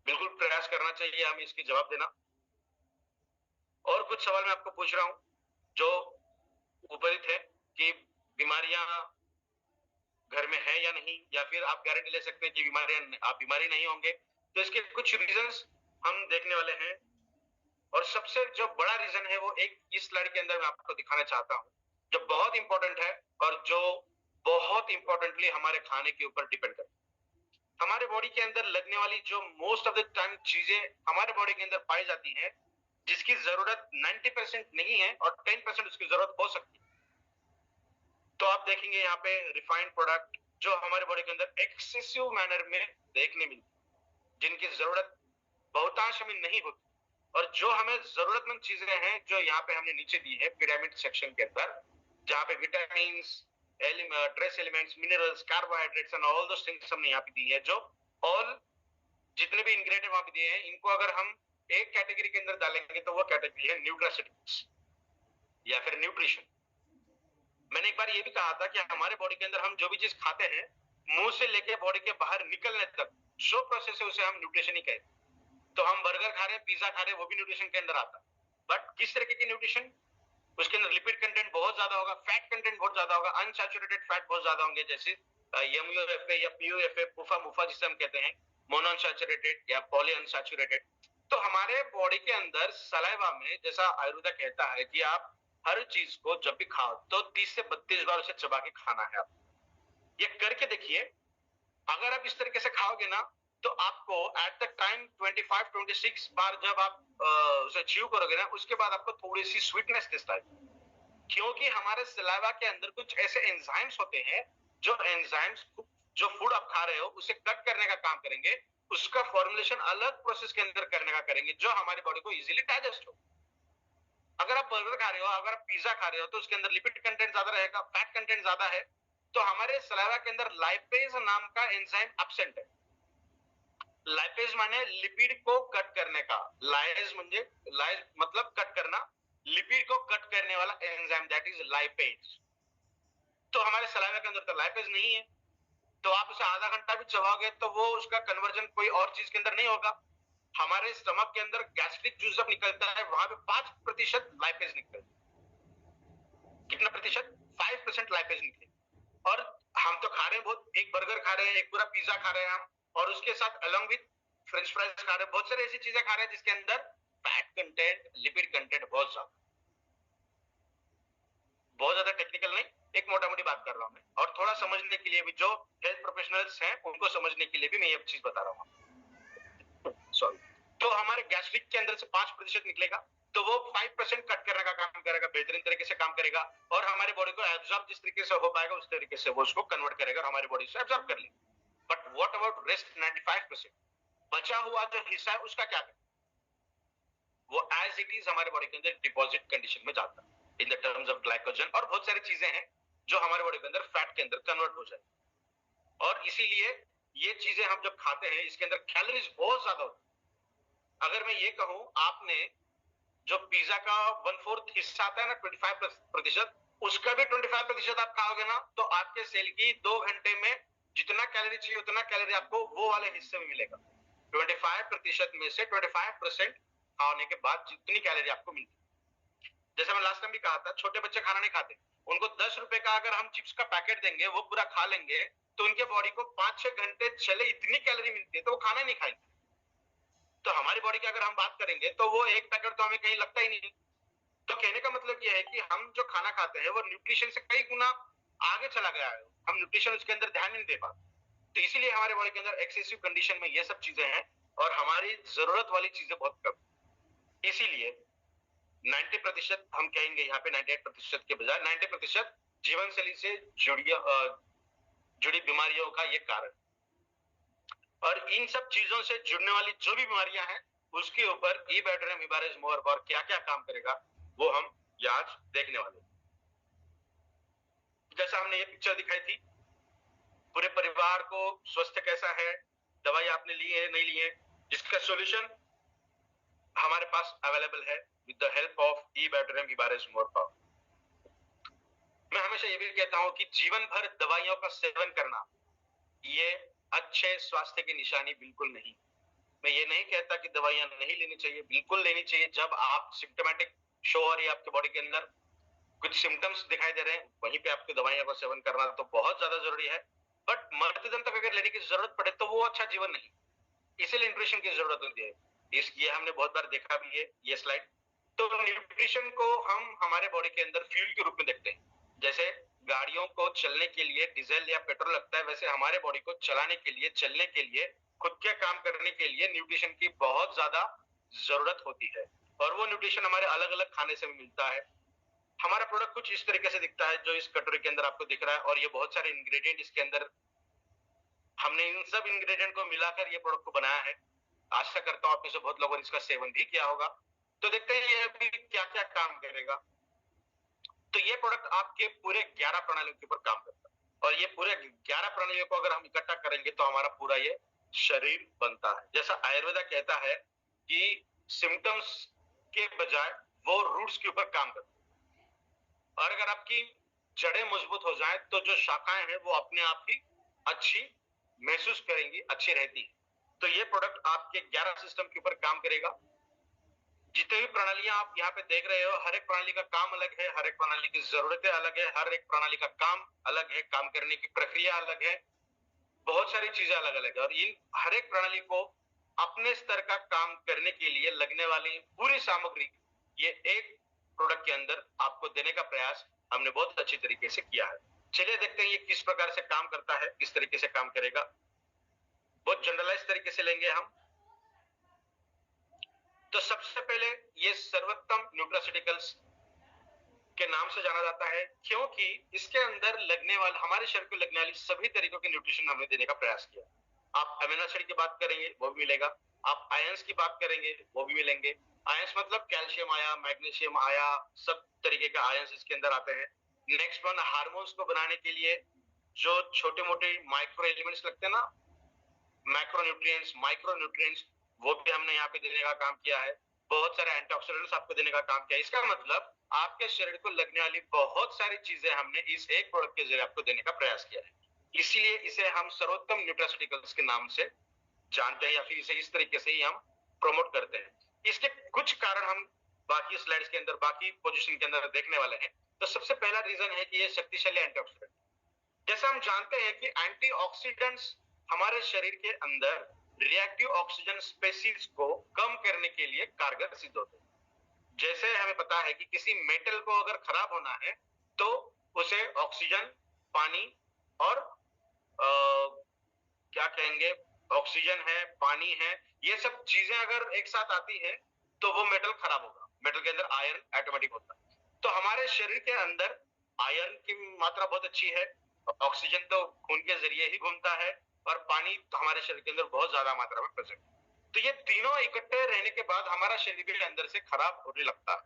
बिल्कुल प्रयास करना चाहिए हमें इसके जवाब देना। और कुछ सवाल मैं आपको पूछ रहा हूं जो उपरित है कि बीमारियां घर में है या नहीं, या फिर आप गारंटी ले सकते हैं कि आप बीमारी नहीं होंगे। तो इसके कुछ रीजंस हम देखने वाले हैं और सबसे जो बड़ा रीजन है वो एक इस स्लाइड के अंदर मैं आपको दिखाना चाहता हूं, जो बहुत इंपॉर्टेंट है और जो बहुत इंपॉर्टेंटली हमारे खाने के ऊपर डिपेंड करता है। हमारे बॉडी के अंदर लगने वाली जो मोस्ट ऑफ द टाइम चीजें हमारे बॉडी के अंदर पाई जाती हैं, जिसकी जरूरत 90% नहीं है और 10% उसकी जरूरत हो सकती है। तो आप देखेंगे यहाँ पे रिफाइंड प्रोडक्ट जो हमारे बॉडी के अंदर एक्सेसिव मैनर में देखने मिलती, जिनकी जरूरत बहुतांश में नहीं होती, और जो हमें जरूरतमंद चीजें हैं जो यहाँ पे हमने नीचे दी है पिरामिड सेक्शन के अंदर, जहाँ पे vitamin, trace elements, minerals, carbohydrates and all those things हमने यहाँ पे दी है। जो ऑल जितने भी इंग्रेडिएंट वहां पे दिए हैं, इनको अगर हम एक कैटेगरी के अंदर डालेंगे तो वो कैटेगरी है न्यूट्रास्यूटिक्स या फिर न्यूट्रिशन। मैंने एक बार ये भी कहा था कि हमारे बॉडी के अंदर हम जो भी चीज खाते हैं, मुंह से लेके बॉडी के बाहर निकलने तक जो प्रोसेस है उसे हम न्यूट्रिशन ही कहते हैं। तो हम बर्गर खा रहे हैं, पिज्जा खा रहे हैं, वो भी न्यूट्रिशन के अंदर आता है। बट किस तरीके की न्यूट्रिशन? उसके अंदर लिपिड कंटेंट बहुत ज्यादा होगा, फैट कंटेंट बहुत ज्यादा होगा, अनसैचुरेटेड फैट बहुत ज्यादा होंगे, जैसे MUFA या PUFA, पुफा मुफा जिसे हम कहते हैं, मोनोअनसैचुरेटेड या पॉली अनसैचुरेटेड। तो हमारे बॉडी के अंदर सलाइवा में, जैसा आयुर्वेदा कहता है कि आप हर चीज को जब भी खाओ तो 30 से 32 बार उसे चबा के खाना है। आप ये करके देखिए, अगर आप इस तरीके से खाओगे ना तो आपको एट द टाइम 25-26 बार जब आप उसे च्यू करोगे ना, उसके बाद आपको थोड़ी सी स्वीटनेस टेस्ट आएगी, क्योंकि हमारे सलाइवा के अंदर कुछ ऐसे एंजाइम्स होते हैं जो एंजाइम्स जो फूड आप खा रहे हो उसे कट करने का काम करेंगे, उसका फॉर्मुलेशन अलग प्रोसेस के अंदर करने का करेंगे जो हमारी बॉडी को इजीली डाइजेस्ट हो। अगर आप बर्गर खा रहे हो, अगर आप पिज्जा खा रहे हो तो उसके अंदर लिपिड कंटेंट ज्यादा रहेगा, फैट कंटेंट ज्यादा है, तो हमारे सलाइवा के अंदर लाइपेज नाम का एंजाइम एब्सेंट है। लाइपेज माने लिपिड को कट करने का, लाइज मतलब कट करना, लिपिड को कट करने वाला एंजाइम दैट इज लाइपेज। तो हमारे सलाइवा के अंदर तो लाइपेज नहीं है, तो आप उसे आधा घंटा भी चबाओगे तो वो उसका कन्वर्जन कोई और चीज के अंदर नहीं होगा। हमारे स्टमक के अंदर गैस्ट्रिक जूस जब निकलता है वहां पे 5% लाइपेज निकलता है। कितना प्रतिशत? 5% लाइपेज निकले। और हम तो खा रहे हैं बहुत, एक बर्गर खा रहे हैं, एक पूरा पिज्जा खा रहे हैं हम, और उसके साथ अलॉन्ग विद फ्रेंच फ्राइज खा रहे हैं, बहुत सारी ऐसी चीजें खा रहे हैं जिसके अंदर फैट कंटेंट, लिपिड कंटेंट बहुत ज्यादा टेक्निकल नहीं, एक मोटा मोटी बात कर रहा हूं मैं, और थोड़ा समझने के लिए भी, जो हेल्थ प्रोफेशनल्स हैं उनको समझने के लिए भी मैं ये चीज बता रहा हूँ। सॉरी। तो हमारे गैस्ट्रिक के अंदर से 5% निकलेगा, तो वो 5% कट करने का काम करेगा, बेहतरीन तरीके से काम करेगा, और हमारे बॉडी को एब्जॉर्ब जिस तरीके से हो पाएगा उस तरीके से वो उसको कन्वर्ट करेगा और हमारी बॉडी से एब्जॉर्ब कर लेगा। But what about rest 95%? बचा हुआ जो हिस्सा है उसका क्या करें? वो एज इट इज हमारे बॉडी के अंदर डिपॉजिट कंडीशन में जाता है in the terms of glycogen, और बहुत सारी चीजें हैं जो हमारे बॉडी के अंदर फैट के अंदर कन्वर्ट हो जाए। और इसीलिए ये चीजें हम जब खाते हैं इसके अंदर कैलोरीज बहुत ज्यादा होती है। अगर मैं ये कहूं, आपने जो पिज्जा का 1/4 हिस्सा आता है ना, 25%, उसका भी 25% आप खाओगे ना, तो आपके सेल की 2 घंटे में जितना कैलोरी चाहिए उतना कैलोरी आपको वो वाले हिस्से में मिलेगा। 25% में से 25% खाने के बाद जितनी कैलोरी आपको मिलती है, जैसे मैं लास्ट टाइम भी कहा था, छोटे बच्चे खाना नहीं खाते, उनको 10 रुपए का अगर हम चिप्स का पैकेट देंगे वो पूरा खा लेंगे, तो उनके बॉडी को 5-6 घंटे चले इतनी कैलोरी मिलती है तो वो खाना नहीं खाएंगे। तो हमारी बॉडी की अगर हम बात करेंगे तो वो एक पैकेट तो हमें कहीं लगता ही नहीं। तो कहने का मतलब यह है कि हम जो खाना खाते हैं वो न्यूट्रिशन से कई गुना आगे चला गया है, हम न्यूट्रिशन उसके अंदर ध्यान नहीं दे पाते। तो इसीलिए हमारे बॉडी के अंदर एक्सेसिव कंडीशन में ये सब चीजें हैं और हमारी जरूरत वाली चीजें बहुत कम। इसीलिए 90% हम कहेंगे यहाँ पे, 98% के बजाय 90% जीवन शैली से जुड़ी बीमारियों का ये कारण। और इन सब चीजों से जुड़ने वाली जो भी बीमारियां हैं उसके ऊपर इबैटरम इबारेज मोअरबॉर क्या क्या काम करेगा वो हम आज देखने वाले। जैसा हमने ये पिक्चर दिखाई थी, पूरे परिवार को स्वस्थ कैसा है, दवाई आपने ली है नहीं ली है, जिसका सॉल्यूशन हमारे पास अवेलेबल है विद द हेल्प ऑफ इबैटरम इबारेज मोअरबॉर। मैं हमेशा ये भी कहता हूं कि जीवन भर दवाइयों का सेवन करना ये अच्छे स्वास्थ्य की निशानी बिल्कुल नहीं। मैं ये नहीं कहता कि दवाइयां नहीं लेनी चाहिए, बिल्कुल लेनी चाहिए। जब आप सिम्टोमेटिक शो हो रही है आपके बॉडी के अंदर, कुछ सिम्टम्स दिखाई दे रहे हैं, वहीं पे आपके दवाइयों का सेवन करना तो बहुत ज्यादा जरूरी है। बट मरते दम तक अगर लेने की जरूरत पड़े तो वो अच्छा जीवन नहीं, इसीलिए न्यूट्रिशन की जरूरत होती है। ये हमने बहुत बार देखा भी है ये स्लाइड। तो न्यूट्रिशन को हम हमारे बॉडी के अंदर फ्यूल के रूप में देखते हैं। जैसे गाड़ियों को चलने के लिए डीजल या पेट्रोल लगता है, वैसे हमारे बॉडी को चलाने के लिए, चलने के लिए, खुद के काम करने के लिए न्यूट्रिशन की बहुत ज्यादा जरूरत होती है। और वो न्यूट्रिशन हमारे अलग अलग खाने से भी मिलता है। हमारा प्रोडक्ट कुछ इस तरीके से दिखता है जो इस कटोरी के अंदर आपको दिख रहा है, और ये बहुत सारे इंग्रेडिएंट इसके अंदर, हमने इन सब इंग्रेडिएंट को मिलाकर ये प्रोडक्ट को बनाया है। आशा करता हूं आप में से बहुत लोगों ने इसका सेवन भी किया होगा। तो देखते हैं ये अभी क्या क्या काम करेगा। तो ये प्रोडक्ट आपके पूरे 11 प्रणालियों के ऊपर काम करता है, और ये पूरे 11 प्रणालियों को अगर हम इकट्ठा करेंगे तो हमारा पूरा ये शरीर बनता है। जैसा आयुर्वेदा कहता है कि सिम्टम्स के बजाय वो रूट्स के ऊपर काम करता है, और अगर आपकी जड़ें मजबूत हो जाए तो जो शाखाएं हैं वो अपने आप ही अच्छी महसूस करेंगी, अच्छी रहती है। तो ये प्रोडक्ट आपके 11 सिस्टम के ऊपर काम करेगा। जितनी भी प्रणालियां आप यहाँ पे देख रहे हो, हर एक प्रणाली का काम अलग है, हर एक प्रणाली की जरूरतें अलग है, हर एक प्रणाली का काम अलग है, काम करने की प्रक्रिया अलग है, बहुत सारी चीजें अलग अलग है। और इन हर एक प्रणाली को अपने स्तर का काम करने के लिए लगने वाली पूरी सामग्री ये एक प्रोडक्ट के अंदर आपको देने का प्रयास हमने बहुत अच्छी तरीके से किया है। चलिए देखते हैं ये किस प्रकार से काम करता है, किस तरीके से काम करेगा। बहुत जनरलाइज तरीके से लेंगे हम। तो सबसे पहले ये सर्वोत्तम न्यूट्रास्यूटिकल्स के नाम से जाना जाता है, क्योंकि इसके अंदर लगने वाले, हमारे शरीर को लगने वाली सभी तरीकों के न्यूट्रिशन हमने देने का प्रयास किया। आप अमीनो एसिड की बात करेंगे वो भी मिलेगा, आप आयंस की बात करेंगे वो भी मिलेंगे। आयंस मतलब कैल्शियम आया, मैग्नीशियम आया, सब तरीके के आयंस इसके अंदर आते हैं। नेक्स्ट वन, हार्मोन्स को बनाने के लिए जो छोटे मोटे माइक्रो एलिमेंट्स लगते हैं ना, मैक्रोन्यूट्रिएंट्स, माइक्रोन्यूट्रिएंट्स, वो भी हमने यहाँ पे देने का काम किया है। बहुत सारे एंटीऑक्सीडेंट्स आपको देने का काम किया है। इसका मतलब आपके शरीर को लगने वाली बहुत सारी चीजें हमने इस एक प्रोडक्ट के जरिए आपको देने का प्रयास किया है। इसीलिए इसे हम सर्वोत्तम न्यूट्रास्यूटिकल्स के नाम से जानते हैं, या फिर इसे इस तरीके से ही हम प्रमोट करते हैं। इसके कुछ कारण हम बाकी स्लाइड्स के अंदर, बाकी पोजीशन के अंदर देखने वाले हैं। तो सबसे पहला रीजन है कि ये शक्तिशाली एंटीऑक्सीडेंट। जैसा हम जानते हैं कि एंटीऑक्सीडेंट्स हमारे शरीर के अंदर रिएक्टिव ऑक्सीजन स्पेसीज को कम करने के लिए कारगर सिद्ध होते हैं। जैसे हमें पता है कि किसी मेटल को अगर खराब होना है तो उसे ऑक्सीजन, पानी और क्या कहेंगे, ऑक्सीजन है, पानी है, ये सब चीजें अगर एक साथ आती है तो वो मेटल खराब होगा। मेटल के अंदर आयरन ऑटोमेटिक होता है। तो हमारे शरीर के अंदर आयरन की मात्रा बहुत अच्छी है, ऑक्सीजन तो खून के जरिए ही घूमता है, और पानी तो हमारे शरीर के अंदर बहुत ज्यादा मात्रा में प्रेजेंट है। तो ये तीनों इकट्ठे रहने के बाद हमारा शरीर के अंदर से खराब होने लगता है।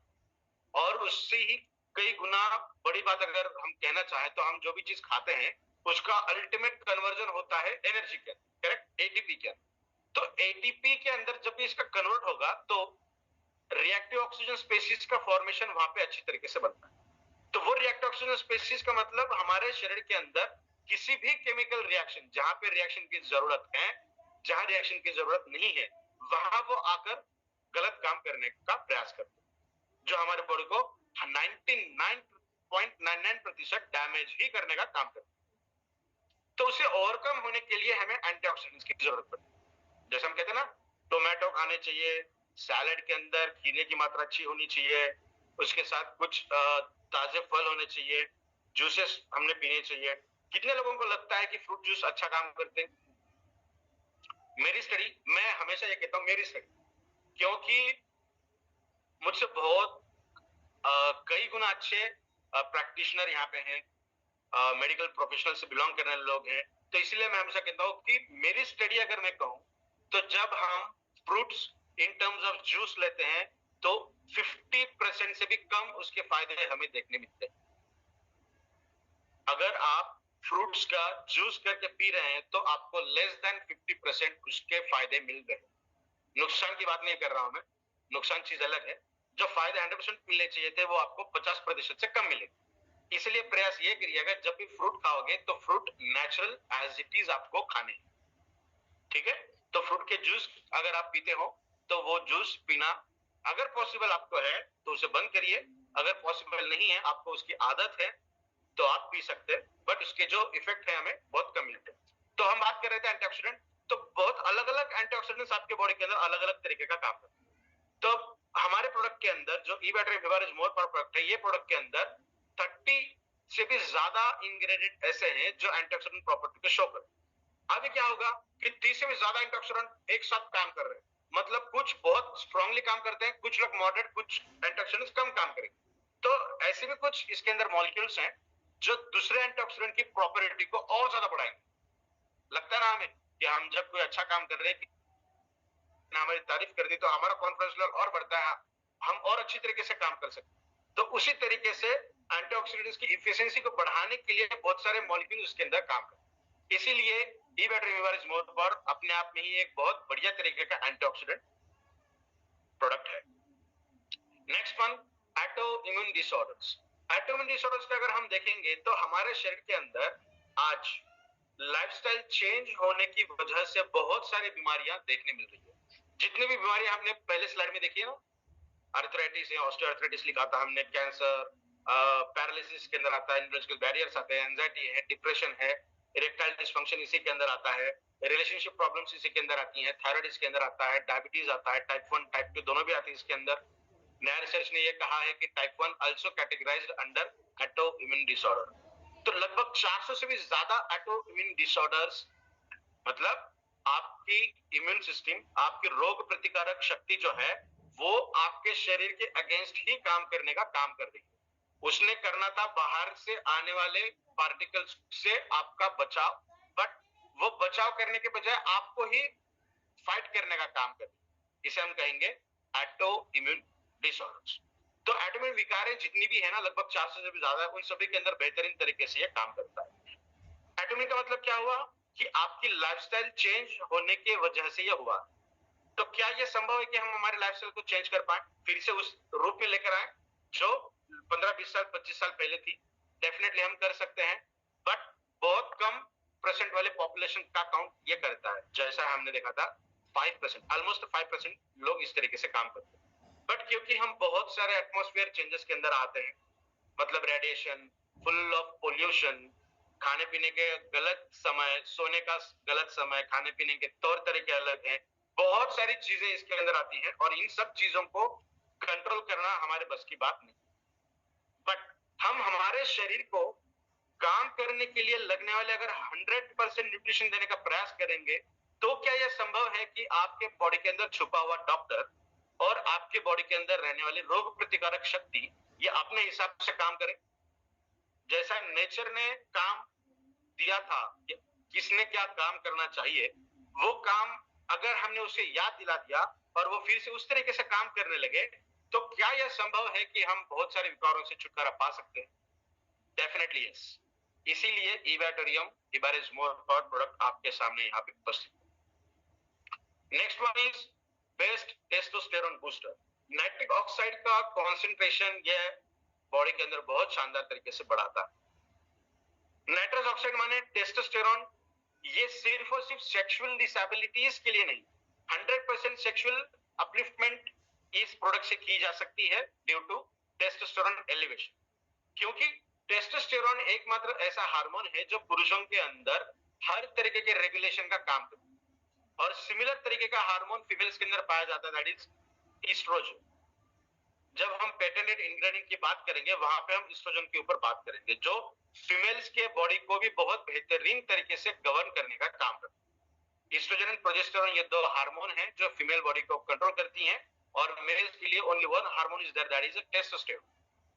और उससे ही कई गुना बड़ी बात अगर हम कहना चाहें तो हम जो भी चीज खाते हैं उसका अल्टीमेट कन्वर्जन होता है एनर्जी के, करेक्ट, एटीपी के। तो एटीपी के अंदर जब भी इसका कन्वर्ट होगा तो रिएक्टिव ऑक्सीजन स्पेसीज का फॉर्मेशन वहां पे अच्छी तरीके से बनता है। तो वो रिएक्टिव ऑक्सीजन स्पेसीज का मतलब हमारे शरीर के अंदर किसी भी केमिकल रिएक्शन, जहां पे रिएक्शन की जरूरत है, जहां रिएक्शन की जरूरत नहीं है, वहां वो आकर गलत काम करने का प्रयास करते हैं, जो हमारे बॉडी को 99.99% डैमेज ही करने का काम करते हैं। तो उसे ओवरकम होने के लिए हमें एंटीऑक्सीडेंट्स की जरूरत पड़ती है। जैसे हम कहते हैं ना, टोमेटो खाने चाहिए, सैलेड के अंदर खीरे की मात्रा अच्छी होनी चाहिए, उसके साथ कुछ ताजे फल होने चाहिए, जूसेस हमने पीने चाहिए। कितने लोगों को लगता है कि फ्रूट जूस अच्छा काम करते हैं? मेरी स्टडी, मैं हमेशा ये कहता हूं मेरी स्टडी, क्योंकि मुझसे बहुत कई गुना अच्छे प्रैक्टिशनर यहाँ पे हैं, मेडिकल प्रोफेशनल से बिलोंग करने वाले लोग हैं। तो इसलिए मैं हमेशा कहता हूँ कि मेरी स्टडी अगर मैं कहूँ तो जब हम fruits in terms of juice लेते हैं तो 50% से भी कम उसके फायदे हमें देखने मिलते हैं। अगर आप फ्रूट्स का जूस करके पी रहे हैं तो आपको लेस देन 50% उसके फायदे मिल रहे हैं। नुकसान की बात नहीं कर रहा हूं मैं, नुकसान चीज अलग है। जो फायदे 100% मिलने चाहिए थे वो आपको 50% से कम मिलेंगे। इसलिए प्रयास ये करिएगा जब भी फ्रूट खाओगे तो fruit natural as it is आपको खाने, ठीक है। तो फ्रूट के जूस अगर आप पीते हो तो वो जूस पीना अगर पॉसिबल आपको है तो उसे बंद करिए, अगर पॉसिबल नहीं है, आपको उसकी आदत है, तो आप पी सकते हैं, बट उसके जो इफेक्ट है हमें बहुत कम मिलते हैं। तो हम बात कर रहे थे एंटीऑक्सीडेंट, तो बहुत अलग अलग एंटीऑक्सीडेंट्स आपके बॉडी के अंदर अलग अलग तरीके का काम करते हैं। तो हमारे प्रोडक्ट के अंदर जो ई-बैटरियम हिबारिज मोर पावर प्रोडक्ट है, ये प्रोडक्ट के अंदर 30 से भी ज्यादा इंग्रेडिएंट ऐसे हैं जो एंटीऑक्सीडेंट प्रॉपर्टी को शो करते हैं। अभी क्या होगा कि 30 से भी ज्यादा एंटीऑक्सीडेंट एक साथ काम कर रहे हैं, मतलब कुछ बहुत स्ट्रांगली काम करते हैं, कुछ लोग मॉडरेट, कुछ एंटीऑक्सीडेंट्स कम काम करेंगे। तो ऐसे भी कुछ इसके अंदर मॉलिक्यूल्स हैं जो दूसरे एंटीऑक्सीडेंट की प्रॉपर्टी को और ज्यादा बढ़ाएंगे। लगता है ना हमें कि हम जब कोई अच्छा काम कर रहे हैं, हमारी तारीफ कर दी तो हमारा कॉन्फिडेंस लेवल और बढ़ता है, हम और अच्छी तरीके से काम कर सकते हैं। तो उसी तरीके से एंटीऑक्सीडेंट्स की इफिशिएंसी को बढ़ाने के लिए बहुत सारे मॉलिक्यूल उसके अंदर काम करते हैं। इसीलिए ई-बैटरियम हिबारिज मोर पावर अपने आप में ही एक बहुत बढ़िया तरीके का एंटीऑक्सीडेंट प्रोडक्ट है। Next one, auto immune disorders. Auto immune disorders का अगर हम देखेंगे तो हमारे शरीर के अंदर आज लाइफस्टाइल चेंज होने की वजह से बहुत सारी बीमारियां देखने मिल रही है। जितनी भी बीमारियां हमने पहले स्लाइड में देखी है ना, आर्थराइटिस है, ऑस्टियोआर्थराइटिस लिखा था हमने, कैंसर, पैरालिसिस के अंदर आता है, न्यूरोलॉजिकल बैरियर्स आते हैं, एंजाइटी है, डिप्रेशन है, इरेक्टाइल डिसफंक्शन इसी के अंदर आता है, रिलेशनशिप प्रॉब्लम्स इसी के अंदर आती हैं, थायराइड इसके अंदर आता है, डायबिटीज आता है, टाइप 1 टाइप 2 दोनों भी आती है इसके अंदर। नया रिसर्च ने ये कहा है कि type 1 also categorised under auto immune disorder. तो लगभग 400 से भी ज्यादा ऑटो इम्यून डिसऑर्डर्स, मतलब आपकी इम्यून सिस्टम, आपकी रोग प्रतिकारक शक्ति जो है वो आपके शरीर के अगेंस्ट ही काम करने का काम कर रही है। उसने करना था बाहर से आने वाले पार्टिकल्स से आपका बचाव, बट वो बचाव करने के बजाय आपको ही फाइट करने का काम कर रही है। इसे हम कहेंगे ऑटो इम्यून डिसऑर्डर्स। तो ऑटो इम्यून विकारें जितनी भी है ना, लगभग 400 से भी ज्यादा, उन सभी के अंदर बेहतरीन तरीके से ये काम करता है। ऑटो इम्यून का मतलब क्या हुआ कि आपकी लाइफस्टाइल चेंज होने की वजह से ये हुआ। तो क्या ये संभव है कि हम हमारे लाइफस्टाइल को चेंज कर पाए, फिर से उस रूप में लेकर आए जो 15-20 साल 25 साल पहले थी? डेफिनेटली हम कर सकते हैं, बट बहुत कम 5% वाले पॉपुलेशन का काउंट ये करता है, जैसा हमने देखा था 5%, ऑलमोस्ट 5% लोग इस तरीके से काम करते हैं। बट क्योंकि हम बहुत सारे एटमॉस्फेयर चेंजेस के अंदर आते हैं, मतलब रेडिएशन, फुल ऑफ पोल्यूशन, खाने पीने के गलत समय, सोने का गलत समय, खाने पीने के तौर तरीके अलग हैं, बहुत सारी चीजें इसके अंदर आती हैं और इन सब चीजों को कंट्रोल करना हमारे बस की बात नहीं। बट हम हमारे शरीर को काम करने के लिए लगने वाले अगर 100% न्यूट्रिशन देने का प्रयास करेंगे, तो क्या यह संभव है कि आपके बॉडी के अंदर छुपा हुआ डॉक्टर और आपके बॉडी के अंदर रहने वाली रोग प्रतिकारक शक्ति ये अपने हिसाब से काम करे? जैसा नेचर ने काम दिया था, किसने क्या काम करना चाहिए, वो काम अगर हमने उसे याद दिला दिया और वो फिर से उस तरीके से काम करने लगे, तो क्या यह संभव है कि हम बहुत सारे विकारों से छुटकारा पा सकते हैं? Definitely yes. इसीलिए इबैटोरियम इबारिज मोर पावर प्रोडक्ट आपके सामने यहाँ पे उपस्थित है। Next one is best testosterone booster. Nitric oxide का कॉन्सेंट्रेशन ये बॉडी के अंदर बहुत शानदार तरीके से बढ़ाता है। नाइट्रस ऑक्साइड माने टेस्टोस्टेरोन, ये सिर्फ और सिर्फ सेक्सुअल डिसेबिलिटीज के लिए नहीं, 100% सेक्सुअल अपलिफ्टमेंट इस प्रोडक्ट से की जा सकती है ड्यू टू टेस्टोस्टेरोन एलिवेशन। क्योंकि टेस्टोस्टेरोन एकमात्र ऐसा हार्मोन है जो पुरुषों के अंदर हर तरीके के रेगुलेशन का काम करता है और सिमिलर तरीके का हार्मोन फीमेल्स के अंदर पाया जाता है, दैट इज ईस्ट्रोजन। जब हम पेटेंटेड इंग्रेडिएंट की बात करेंगे वहां पे हम ईस्ट्रोजन के ऊपर बात करेंगे, जो फीमेल्स के बॉडी को भी बहुत बेहतरीन तरीके से गवर्न करने का काम करता है। ईस्ट्रोजन एंड प्रोजेस्टेरोन ये दो हार्मोन हैं जो फीमेल बॉडी को कंट्रोल करती हैं और मेल्स के लिए only one hormone is there, that is testosterone.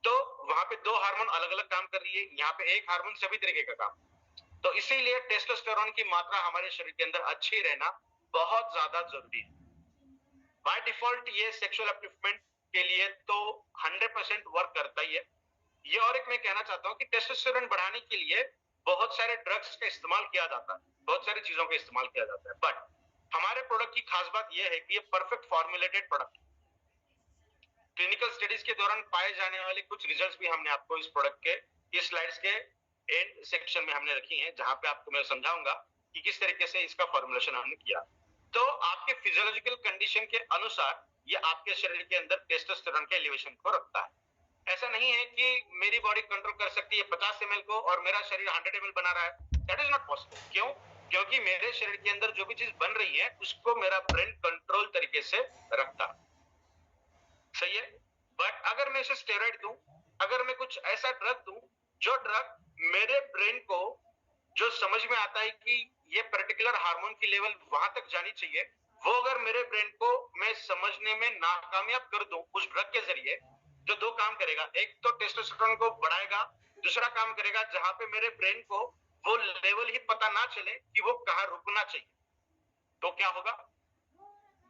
तो वहां पे दो हार्मोन अलग अलग काम कर रही है, यहाँ पे एक हार्मोन सभी तरीके का काम। तो इसीलिए टेस्टोस्टेरोन की मात्रा हमारे शरीर के अंदर अच्छी रहना बहुत ज्यादा जरूरी है। बाय डिफॉल्ट ये सेक्सुअल अपलिफ्टमेंट के लिए तो 100% वर्क करता ही है। ये और एक मैं कहना चाहता हूँ कि टेस्टोस्टेरोन बढ़ाने के लिए बहुत सारे ड्रग्स का इस्तेमाल किया जाता है, बहुत सारी चीजों का इस्तेमाल किया जाता है, बट हमारे प्रोडक्ट की खास बात यह है कि ये perfect formulated product. Clinical studies के दौरान पाए जाने वाले कुछ रिजल्ट्स भी हमने आपको इस प्रोडक्ट के इस स्लाइड्स के एंड सेक्शन में हमने रखी हैं, जहां पे आपको मैं समझाऊंगा कि किस तरीके से इसका फॉर्मुलेशन हमने किया। तो आपके फिजियोलॉजिकल कंडीशन के अनुसार ये आपके शरीर के अंदर टेस्टोस्टेरोन के एलिवेशन को रखता है। ऐसा नहीं है कि मेरी बॉडी कंट्रोल कर सकती है 50 ml को और मेरा शरीर 100 ml बना रहा है, दैट इज नॉट पॉसिबल। क्यों? क्योंकि मेरे शरीर के अंदर जो भी चीज बन रही है उसको मेरा ब्रेन कंट्रोल तरीके से रखता है, सही है। बट अगर मैं इसे स्टेरॉइड दूं, अगर मैं कुछ ऐसा ड्रग दूं जो ड्रग मेरे ब्रेन को जो समझ में आता है कि ये पर्टिकुलर हार्मोन की लेवल वहां तक जानी चाहिए, वो अगर मेरे ब्रेन को मैं समझने में नाकामयाब कर दूं उस ड्रग के जरिए, जो दो काम करेगा, एक तो टेस्टोस्टेरोन को बढ़ाएगा, दूसरा काम करेगा जहां पे मेरे ब्रेन को वो लेवल ही पता ना चले कि वो कहां रुकना चाहिए, तो क्या होगा,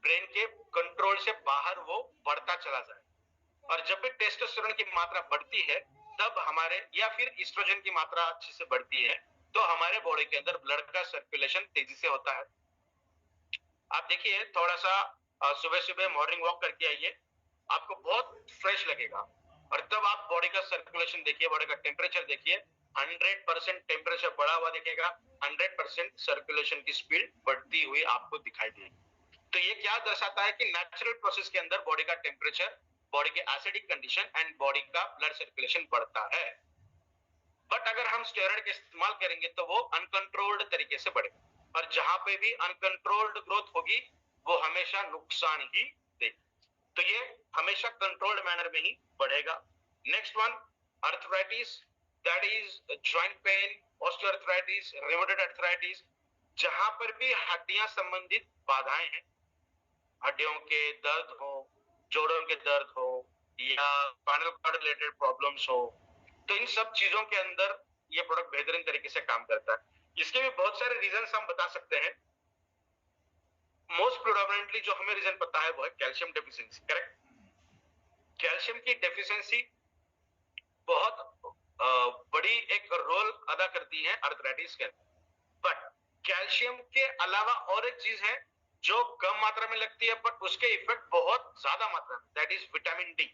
ब्रेन के कंट्रोल से बाहर वो बढ़ता चला जाए। और जब भी टेस्टोस्टेरोन की मात्रा बढ़ती है तब हमारे या फिर ईस्ट्रोजन की मात्रा अच्छे से बढ़ती है तो हमारे बॉडी के अंदर ब्लड का सर्कुलेशन तेजी से होता है। आप देखिए थोड़ा सा सुबह सुबह मॉर्निंग वॉक करके आइए, आपको बहुत फ्रेश लगेगा और तब आप बॉडी का सर्कुलेशन देखिए, बॉडी का टेम्परेचर देखिए, 100% टेम्परेचर बढ़ा हुआ दिखेगा, 100% सर्कुलेशन की स्पीड बढ़ती हुई आपको दिखाई देगी। तो ये क्या दर्शाता है कि नेचुरल प्रोसेस के अंदर बॉडी का टेम्परेचर, बॉडी के एसिडिक कंडीशन एंड बॉडी का ब्लड सर्कुलेशन बढ़ता है। बट अगर हम स्टेरॉइड का इस्तेमाल करेंगे तो वो अनकंट्रोल्ड तरीके से बढ़ेगा और जहां पे भी अनकंट्रोल्ड ग्रोथ होगी वो हमेशा नुकसान ही देगी। तो ये हमेशा कंट्रोल्ड मैनर में ही बढ़ेगा। Next one, arthritis, that is joint pain, osteoarthritis, rheumatoid arthritis, जहां पर भी हड्डियां संबंधित बाधाएं हैं, हड्डियों के दर्द हो, जोड़ों के दर्द हो या स्पाइनल कॉर्ड रिलेटेड प्रॉब्लम्स हो, तो इन सब चीजों के अंदर ये प्रोडक्ट बेहतरीन तरीके से काम करता है। इसके भी बहुत सारे रीजंस हम बता सकते हैं। मोस्ट प्रोडोमिनेंटली जो हमें रीजन पता है वो है कैल्शियम डेफिशिएंसी, करेक्ट। कैल्शियम की डेफिशिएंसी बहुत बड़ी एक रोल अदा करती है अर्थराइटिस के अंदर। बट कैल्शियम के अलावा और एक चीज है जो कम मात्रा में लगती है बट उसके इफेक्ट बहुत ज्यादा मात्रा में, दैट इज विटामिन डी।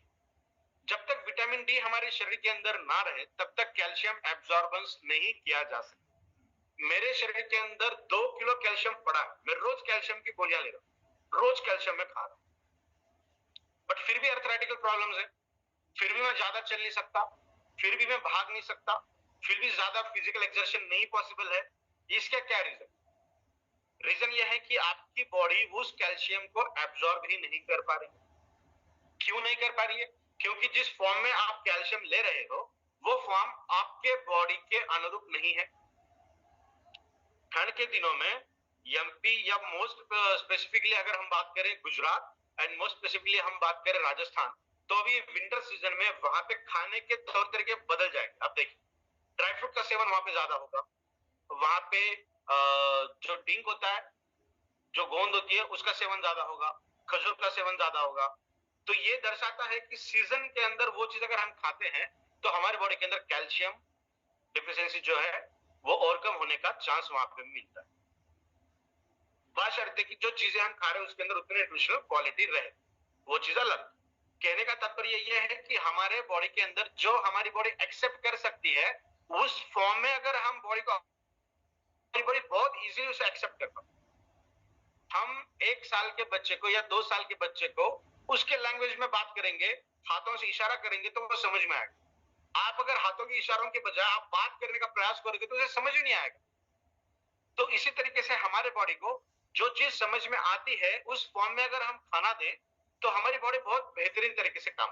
जब तक विटामिन डी हमारे शरीर के अंदर ना रहे तब तक कैल्शियम एब्जॉर्बेंस नहीं किया जा सकता। मेरे शरीर के अंदर 2 किलो कैल्शियम पड़ा है, मैं रोज कैल्शियम की गोलियां ले रहा हूं, रोज कैल्शियम में खा रहा हूं, बट फिर भी अर्थराइटिकल प्रॉब्लम्स है, फिर भी मैं ज्यादा चल नहीं सकता, फिर भी मैं भाग नहीं सकता, फिर भी ज्यादा फिजिकल एक्सर्शन नहीं पॉसिबल है। इसका क्या रीजन? रीजन यह है कि आपकी बॉडी उस कैल्शियम को एब्जॉर्ब ही नहीं कर पा रही। क्यों नहीं कर पा रही है? क्योंकि जिस फॉर्म में आप कैल्शियम ले रहे हो वो फॉर्म आपके बॉडी के अनुरूप नहीं है। ठंड के दिनों में एमपी या मोस्ट स्पेसिफिकली अगर हम बात करें गुजरात एंड मोस्ट स्पेसिफिकली हम बात करें राजस्थान, तो अभी विंटर सीजन में वहां पे खाने के तौर तरीके बदल जाएंगे। अब देखिए, ड्राई फ्रूट का सेवन वहां पे ज्यादा होगा, वहां पे जो डिंक होता है, जो गोंद होती है, उसका सेवन ज्यादा होगा, खजूर का सेवन ज्यादा होगा। तो ये दर्शाता है कि सीजन के अंदर वो चीज अगर हम खाते हैं तो हमारी बॉडी के अंदर कैल्शियम डिफिशियंसी जो है वो ओवरकम होने का चांस वहां पे मिलता है। बात कि जो चीजें हम खा रहे हैं उसके अंदर उतनी न्यूट्रिशनल क्वालिटी रहे, वो चीज अलग। कहने का तात्पर्य ये है कि हमारे बॉडी के अंदर जो हमारी बॉडी एक्सेप्ट कर सकती है उस फॉर्म में अगर हम बॉडी को, हमारी बॉडी बहुत इजीली उसे एक्सेप्ट कर पाए। हम 1 साल के बच्चे को या 2 साल के बच्चे को उसके लैंग्वेज में बात करेंगे, हाथों से इशारा करेंगे तो वो समझ में आएगा। आप अगर हाथों के इशारों के बजाय आप बात करने का प्रयास करोगे तो उसे समझ ही नहीं आएगा। तो इसी तरीके से हमारे बॉडी को जो चीज समझ में आती है उस फॉर्म में अगर हम खाना दें तो हमारी बॉडी बहुत बेहतरीन तरीके से काम,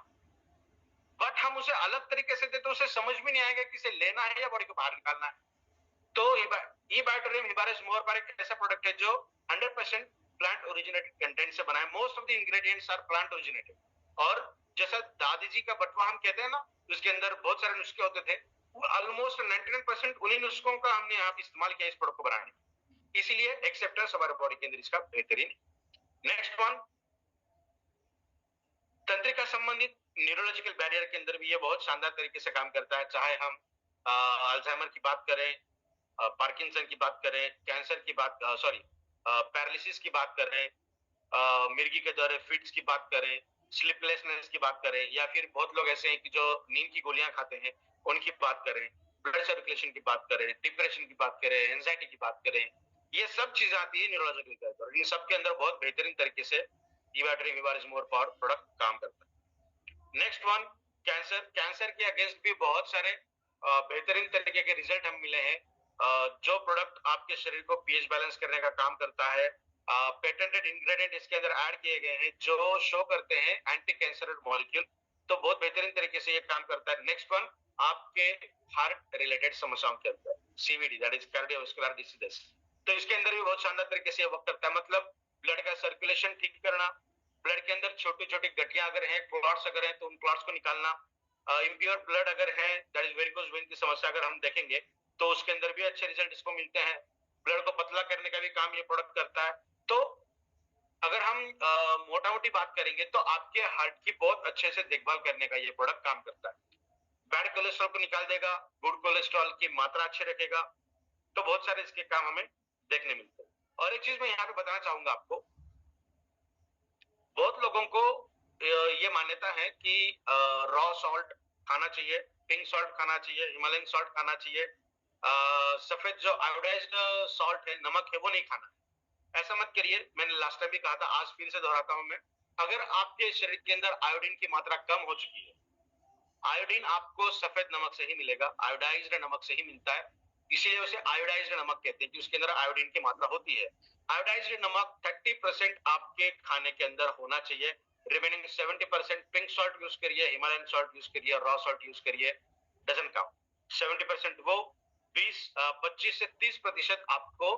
बट हम उसे अलग तरीके से दें तो उसे समझ में नहीं आएगा कि इसे लेना है या बॉडी को बाहर निकालना है। तो ई-बायोटेरियम हिबारिस मोर एक ऐसा प्रोडक्ट है जो 100% प्लांट ओरिजिनेटेड कंटेंट से बना है। Most of the ingredients are plant originated. और जैसा दादी जी का बटवा हम कहते हैं ना, उसके अंदर बहुत सारे नुस्खे होते थे, ऑलमोस्ट 99% उन्हीं नुस्खों का हमने यहाँ इस्तेमाल किया इस प्रोडक्ट को बनाने। इसीलिए एक्सेप्टेंस हमारे बॉडी के अंदर इसका बेहतरीन। नेक्स्ट वन, तंत्रिका संबंधित न्यूरोलॉजिकल बैरियर के अंदर भी ये बहुत शानदार तरीके से काम करता है। चाहे हम अल्जाइमर की बात करें, पार्किंसन की बात करें, कैंसर की बात, पैरालिसिस की बात करें, मिर्गी के दौरे फिट्स की बात करें, स्लीपलेसनेस की बात करें, या फिर बहुत लोग ऐसे हैं कि जो नींद की गोलियां खाते हैं उनकी बात करें, ब्लड सर्कुलेशन की बात करें, डिप्रेशन की बात करें, एंजाइटी की बात करें, ये सब चीजें आती है न्यूरोलॉजिकल के। इन सब के अंदर बहुत बेहतरीन तरीके से ई-बायोटेरियम हिबारिस मोर पावर प्रोडक्ट काम करता है। Next one, cancer. कैंसर के अगेंस्ट भी बहुत सारे बेहतरीन तरीके के रिजल्ट हम मिले हैं। जो प्रोडक्ट आपके शरीर को पीएच बैलेंस करने का काम करता है, पेटेंटेड इंग्रेडिएंट इसके अंदर ऐड किए गए हैं जो शो करते हैं एंटी कैंसर मॉलिक्यूल, तो बहुत बेहतरीन तरीके से ये काम करता है। नेक्स्ट वन, आपके हार्ट रिलेटेड समस्याओं के अंदर CVD, that is cardiovascular diseases, तो इसके अंदर भी बहुत शानदार तरीके से वर्क करता है। मतलब ब्लड का सर्कुलेशन ठीक करना, ब्लड के अंदर छोटी छोटी गठियां अगर हैं, क्लॉट्स अगर हैं तो उन क्लॉट्स को निकालना, इम्प्योर ब्लड अगर है, दैट इज वेरिकोज वेन की समस्या अगर हम देखेंगे तो उसके अंदर भी अच्छे रिजल्ट इसको मिलते हैं। ब्लड को पतला करने का भी काम ये प्रोडक्ट करता है। तो अगर हम मोटा मोटी बात करेंगे तो आपके हार्ट की बहुत अच्छे से देखभाल करने का ये प्रोडक्ट काम करता है। बैड कोलेस्ट्रॉल को निकाल देगा, गुड कोलेस्ट्रॉल की मात्रा अच्छी रखेगा, तो बहुत सारे इसके काम हमें देखने मिलते हैं। और एक चीज मैं यहाँ पे बताना चाहूंगा आपको, बहुत लोगों को ये मान्यता है कि रॉ सॉल्ट खाना चाहिए, पिंक सॉल्ट खाना चाहिए, हिमालयन सॉल्ट खाना चाहिए, सफेद जो आयोडाइज्ड सॉल्ट है, नमक है, वो नहीं खाना। ऐसा मत करिए, मैंने लास्ट टाइम भी कहा था, आज फिर से दोहराता हूं मैं। अगर आपके शरीर के अंदर आयोडीन की मात्रा कम हो चुकी है, आयोडीन आपको सफेद नमक से ही मिलेगा, आयोडाइज्ड नमक से ही मिलता है, इसीलिए उसे आयोडाइज्ड नमक कहते हैं कि उसके अंदर आयोडीन की मात्रा होती है। आयोडाइज्ड नमक 30% आपके खाने के अंदर होना चाहिए, रिमेनिंग 70% पिंक सॉल्ट यूज करिए, हिमालयन सॉल्ट यूज करिए, रॉ सॉल्ट यूज करिए, डजंट काउंट। 70% वो 25 से 30% आपको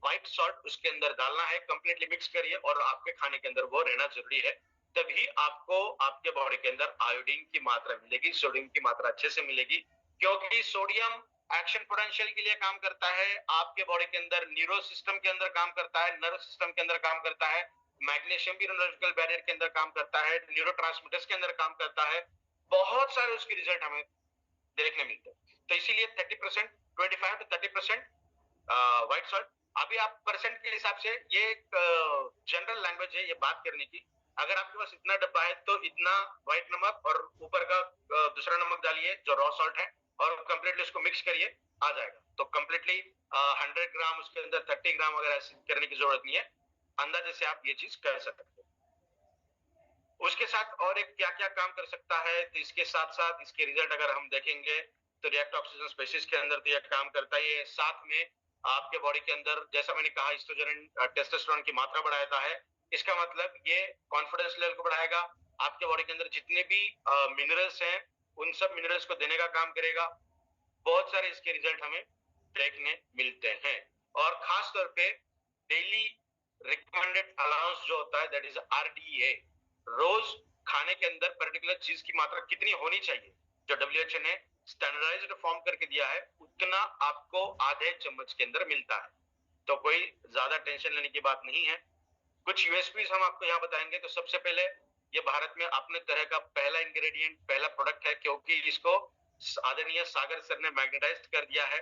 व्हाइट सॉल्ट उसके अंदर डालना है, कंप्लीटली मिक्स करिए और आपके खाने के अंदर वो रहना जरूरी है, तभी आपको आपके बॉडी के अंदर आयोडीन की मात्रा मिलेगी, सोडियम की मात्रा अच्छे से मिलेगी। क्योंकि सोडियम एक्शन पोटेंशियल के लिए काम करता है, आपके बॉडी के अंदर न्यूरो सिस्टम के अंदर काम करता है, नर्व सिस्टम के अंदर काम करता है, मैग्नीशियम भी न्यूरोलॉजिकल बैरियर के अंदर काम करता है, न्यूरोट्रांसमीटर्स के अंदर काम करता है, बहुत सारे उसके रिजल्ट हमें देखने मिलते हैं। तो इसीलिए 30%, 25 to 30% व्हाइट सॉल्ट। अभी आप परसेंट के हिसाब से, ये एक जनरल लैंग्वेज है ये बात करने की, अगर आपके पास इतना डब्बा है तो इतना व्हाइट नमक और ऊपर का दूसरा नमक डालिए जो रॉ सॉल्ट है और कंप्लीटली उसको मिक्स करिए, आ जाएगा। तो कंप्लीटली 100 ग्राम उसके अंदर 30 ग्राम वगैरह ऐसे करने की जरूरत नहीं है, अंदाजे से आप ये चीज कर सकते हैं। उसके साथ और एक क्या क्या काम कर सकता है, तो इसके साथ साथ इसके रिजल्ट अगर हम देखेंगे तो रिएक्ट ऑक्सीजन स्पेसीज के अंदर तो यह काम करता है। साथ में आपके बॉडी के अंदर जैसा मैंने कहा एस्ट्रोजन टेस्टोस्टेरोन की मात्रा बढ़ाता है। इसका मतलब ये कॉन्फिडेंस लेवल को बढ़ाएगा, आपके बॉडी के अंदर जितने भी मिनरल्स हैं उन सब मिनरल्स को देने का काम करेगा। बहुत सारे इसके रिजल्ट हमें देखने मिलते हैं। और खास तौर पे डेली रिकमेंडेड अलाउंस जो होता है दैट इज आरडीए, रोज खाने के अंदर पर्टिकुलर चीज की मात्रा कितनी होनी चाहिए, जो डब्ल्यूएचओ ने स्टैंडर्डाइज्ड फॉर्म करके दिया है उतना आपको आधे चम्मच के अंदर मिलता है। तो कोई ज्यादा टेंशन लेने की बात नहीं है। कुछ यूएसपीज हम आपको यहाँ बताएंगे। तो सबसे पहले ये भारत में अपने तरह का पहला इंग्रेडिएंट, पहला प्रोडक्ट है, क्योंकि इसको आदरणीय सागर सर ने मैग्नेटाइज कर दिया है।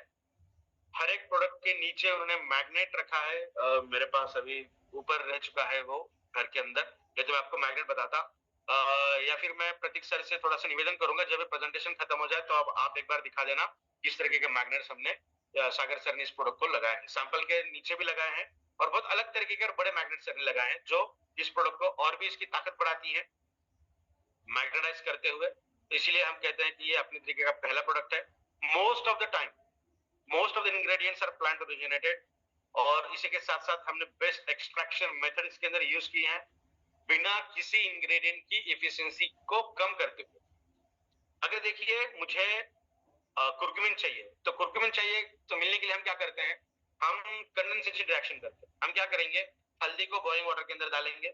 हर एक प्रोडक्ट के नीचे उन्होंने मैग्नेट रखा है। मेरे पास अभी ऊपर रह चुका है वो घर के अंदर, या तो मैं आपको मैग्नेट बताता या फिर मैं प्रतीक सर से थोड़ा सा निवेदन करूंगा जब प्रेजेंटेशन खत्म हो जाए तो अब आप एक बार दिखा देना किस तरीके के मैग्नेट्स हमने सागर सर ने इस प्रोडक्ट को लगाए हैं। सैंपल के नीचे भी लगाए हैं और बहुत अलग तरीके के बड़े मैग्नेट सर ने लगाए हैं जो इस प्रोडक्ट को और भी इसकी ताकत बढ़ाती है मैग्नेटाइज करते हुए। तो इसीलिए हम कहते हैं कि ये अपने तरीके का पहला प्रोडक्ट है। Most of the time most of the ingredients are plant originated, और इसी के साथ साथ हमने बेस्ट एक्सट्रैक्शन मेथड इसके अंदर यूज किए हैं बिना किसी इंग्रेडिएंट की एफिशिएंसी को कम करते हुए। अगर देखिए मुझे कुर्कुमिन चाहिए, तो कुर्कुमिन चाहिए तो मिलने के लिए हम क्या करते हैं, हम कंडेंसेशन रिएक्शन करते हैं। हम क्या करेंगे, हल्दी को बॉइलिंग वाटर के अंदर डालेंगे,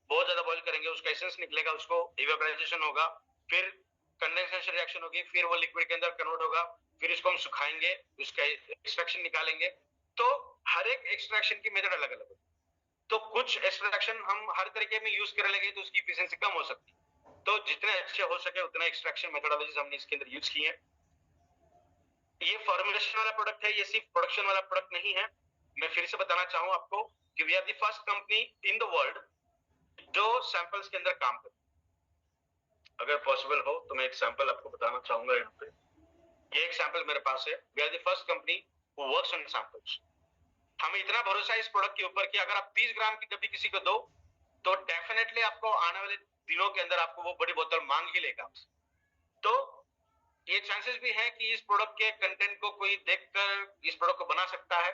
बहुत ज्यादा बॉइल करेंगे, उसका एसेंस निकलेगा, उसको इवेपोराइजेशन होगा, फिर कंडेंसेशन रिएक्शन होगी, फिर वो लिक्विड के अंदर कन्वर्ट होगा, फिर इसको हम सुखाएंगे, उसका एक्सट्रैक्शन निकालेंगे। तो हर एक एक्सट्रैक्शन की मेथड अलग अलग है। तो कुछ एक्सट्रैक्शन हम हर तरीके में यूज करने लगे तो उसकी एफिशिएंसी कम हो सकती है। तो जितने अच्छे हो सके उतना एक्सट्रैक्शन मेथोडोलॉजीज हमने इसके अंदर यूज की है। ये फॉर्मुलेशन वाला प्रोडक्ट है, ये सिर्फ प्रोडक्शन वाला प्रोडक्ट नहीं है। मैं फिर से बताना चाहूं आपको कि we are the first company in the world जो सैंपल्स के अंदर काम करती है। अगर पॉसिबल हो तो मैं एक सैंपल आपको बताना चाहूंगा यहाँ पे। ये एक सैंपल मेरे पास है। We are the first company who works on samples. हमें इतना भरोसा है इस प्रोडक्ट के ऊपर कि अगर आप 30 ग्राम की डब्बी किसी को दो तो डेफिनेटली आपको आने वाले दिनों के अंदर आपको वो बड़ी बोतल मांग ही लेगा। तो ये चांसेस भी है कि इस प्रोडक्ट के कंटेंट को कोई देखकर इस प्रोडक्ट को बना सकता है,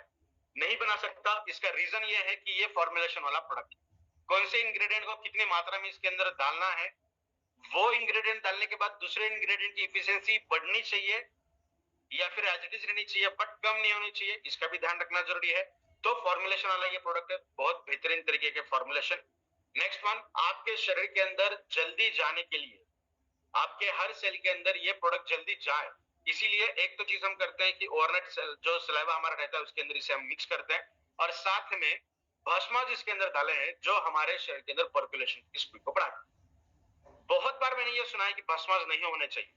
नहीं बना सकता। इसका रीजन ये है कि ये फॉर्मुलेशन वाला प्रोडक्ट, कौन से इंग्रेडिएंट को कितनी मात्रा में इसके अंदर डालना है, वो इंग्रेडिएंट डालने के बाद दूसरे इंग्रेडिएंट की एफिशिएंसी बढ़नी चाहिए या फिर एज इट इज रहनी चाहिए बट कम नहीं होनी चाहिए, इसका भी ध्यान रखना जरूरी है। तो फॉर्मुलेशन वाला ये प्रोडक्ट है, बहुत बेहतरीन तरीके के फॉर्मुलेशन। नेक्स्ट वन, आपके शरीर के अंदर जल्दी जाने के लिए, आपके हर सेल के अंदर ये प्रोडक्ट जल्दी जाए, इसीलिए एक तो चीज हम करते हैं कि ओवरनाइट जो सलाइवा हमारा रहता है उसके अंदर इसे हम मिक्स करते हैं, और साथ में भस्माज इसके अंदर डाले हैं जो हमारे शरीर के अंदर पर्कुलेशन की स्पीड को बढ़ाते हैं। बहुत बार मैंने ये सुना है कि भस्माज नहीं होने चाहिए।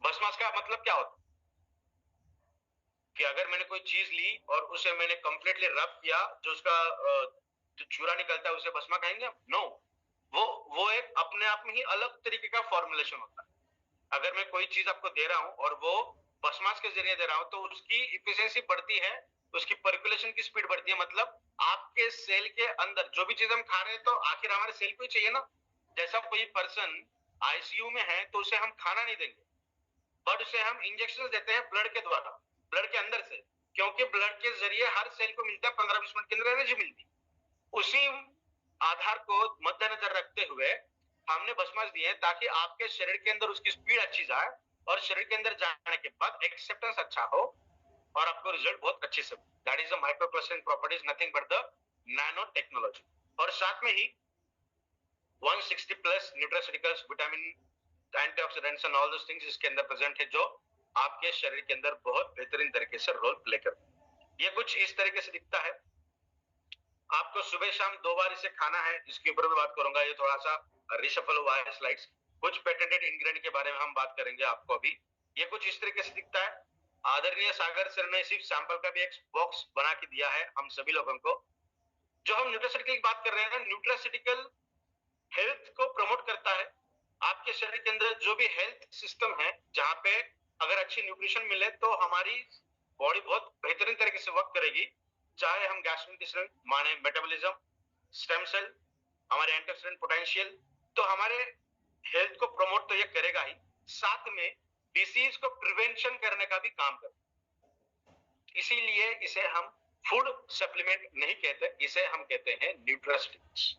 भस्माज का मतलब क्या होता है कि अगर मैंने कोई चीज ली और उसे मैंने कंप्लीटली रब किया, जो उसका जो चूरा निकलता है उसे भस्मा कहेंगे हम? नो, वो एक अपने आप में ही अलग तरीके का फॉर्मुलेशन होता है। अगर मैं कोई चीज आपको दे रहा हूं और वो भस्मास के जरिए दे रहा हूं तो उसकी इफिशिएंसी बढ़ती है, उसकी पर्कुलेशन की स्पीड बढ़ती है। मतलब आपके सेल के अंदर जो भी चीज हम खा रहे हैं तो आखिर हमारे सेल को ही चाहिए ना। जैसा कोई पर्सन आईसीयू में है तो उसे हम खाना नहीं देंगे, बट उसे हम इंजेक्शन देते हैं ब्लड के द्वारा, ब्लड के अंदर से, क्योंकि ब्लड के जरिए हर सेल को मिलता है 15-20 मिनट के अंदर एनर्जी मिलती। उसी आधार को मद्देनजर रखते हुए हमने भस्मास दिए हैं ताकि आपके शरीर के अंदर उसकी स्पीड अच्छी जाए और शरीर के अंदर जाने के बाद एक्सेप्टेंस अच्छा हो और आपको रिजल्ट बहुत अच्छे से। That is the microcrystalline properties, nothing but the nano technology. और साथ में ही 160 plus nutraceuticals, vitamin, antioxidants and all those things इसके अंदर प्रेजेंट है जो आपके शरीर के अंदर बहुत बेहतरीन तरीके से रोल प्ले करते हैं। ये कुछ इस तरीके से दिखता है। आपको सुबह शाम 2 बार इसे खाना है, इसके ऊपर भी बात करूंगा। ये थोड़ा सा रिशफल हुआ है स्लाइड्स। कुछ पेटेंटेड इंग्रेडिएंट के बारे में हम बात करेंगे आपको अभी। ये कुछ इस तरीके से दिखता है। आदरणीय सागर सर ने सिर्फ सैंपल का भी एक बॉक्स बना के दिया है हम सभी लोगों को। जो हम न्यूट्रास्यूटिकल की बात कर रहे हैं, न्यूट्रास्यूटिकल हेल्थ को प्रमोट करता है। आपके शरीर के अंदर जो भी हेल्थ सिस्टम है, जहां पे अगर अच्छी न्यूट्रिशन मिले तो हमारी बॉडी बहुत बेहतरीन तरीके से वर्क करेगी, चाहे हम गैस्ट्रोइंटेस्टाइनल माने मेटाबॉलिज्म, स्टेम सेल, हमारे एंटीऑक्सीडेंट पोटेंशियल, तो हमारे हेल्थ को प्रमोट तो ये करेगा ही, साथ में डिसीज को प्रिवेंशन करने का भी काम करेगा। इसीलिए इसे हम फूड सप्लीमेंट नहीं कहते, इसे हम कहते हैं न्यूट्रास्टिक्स।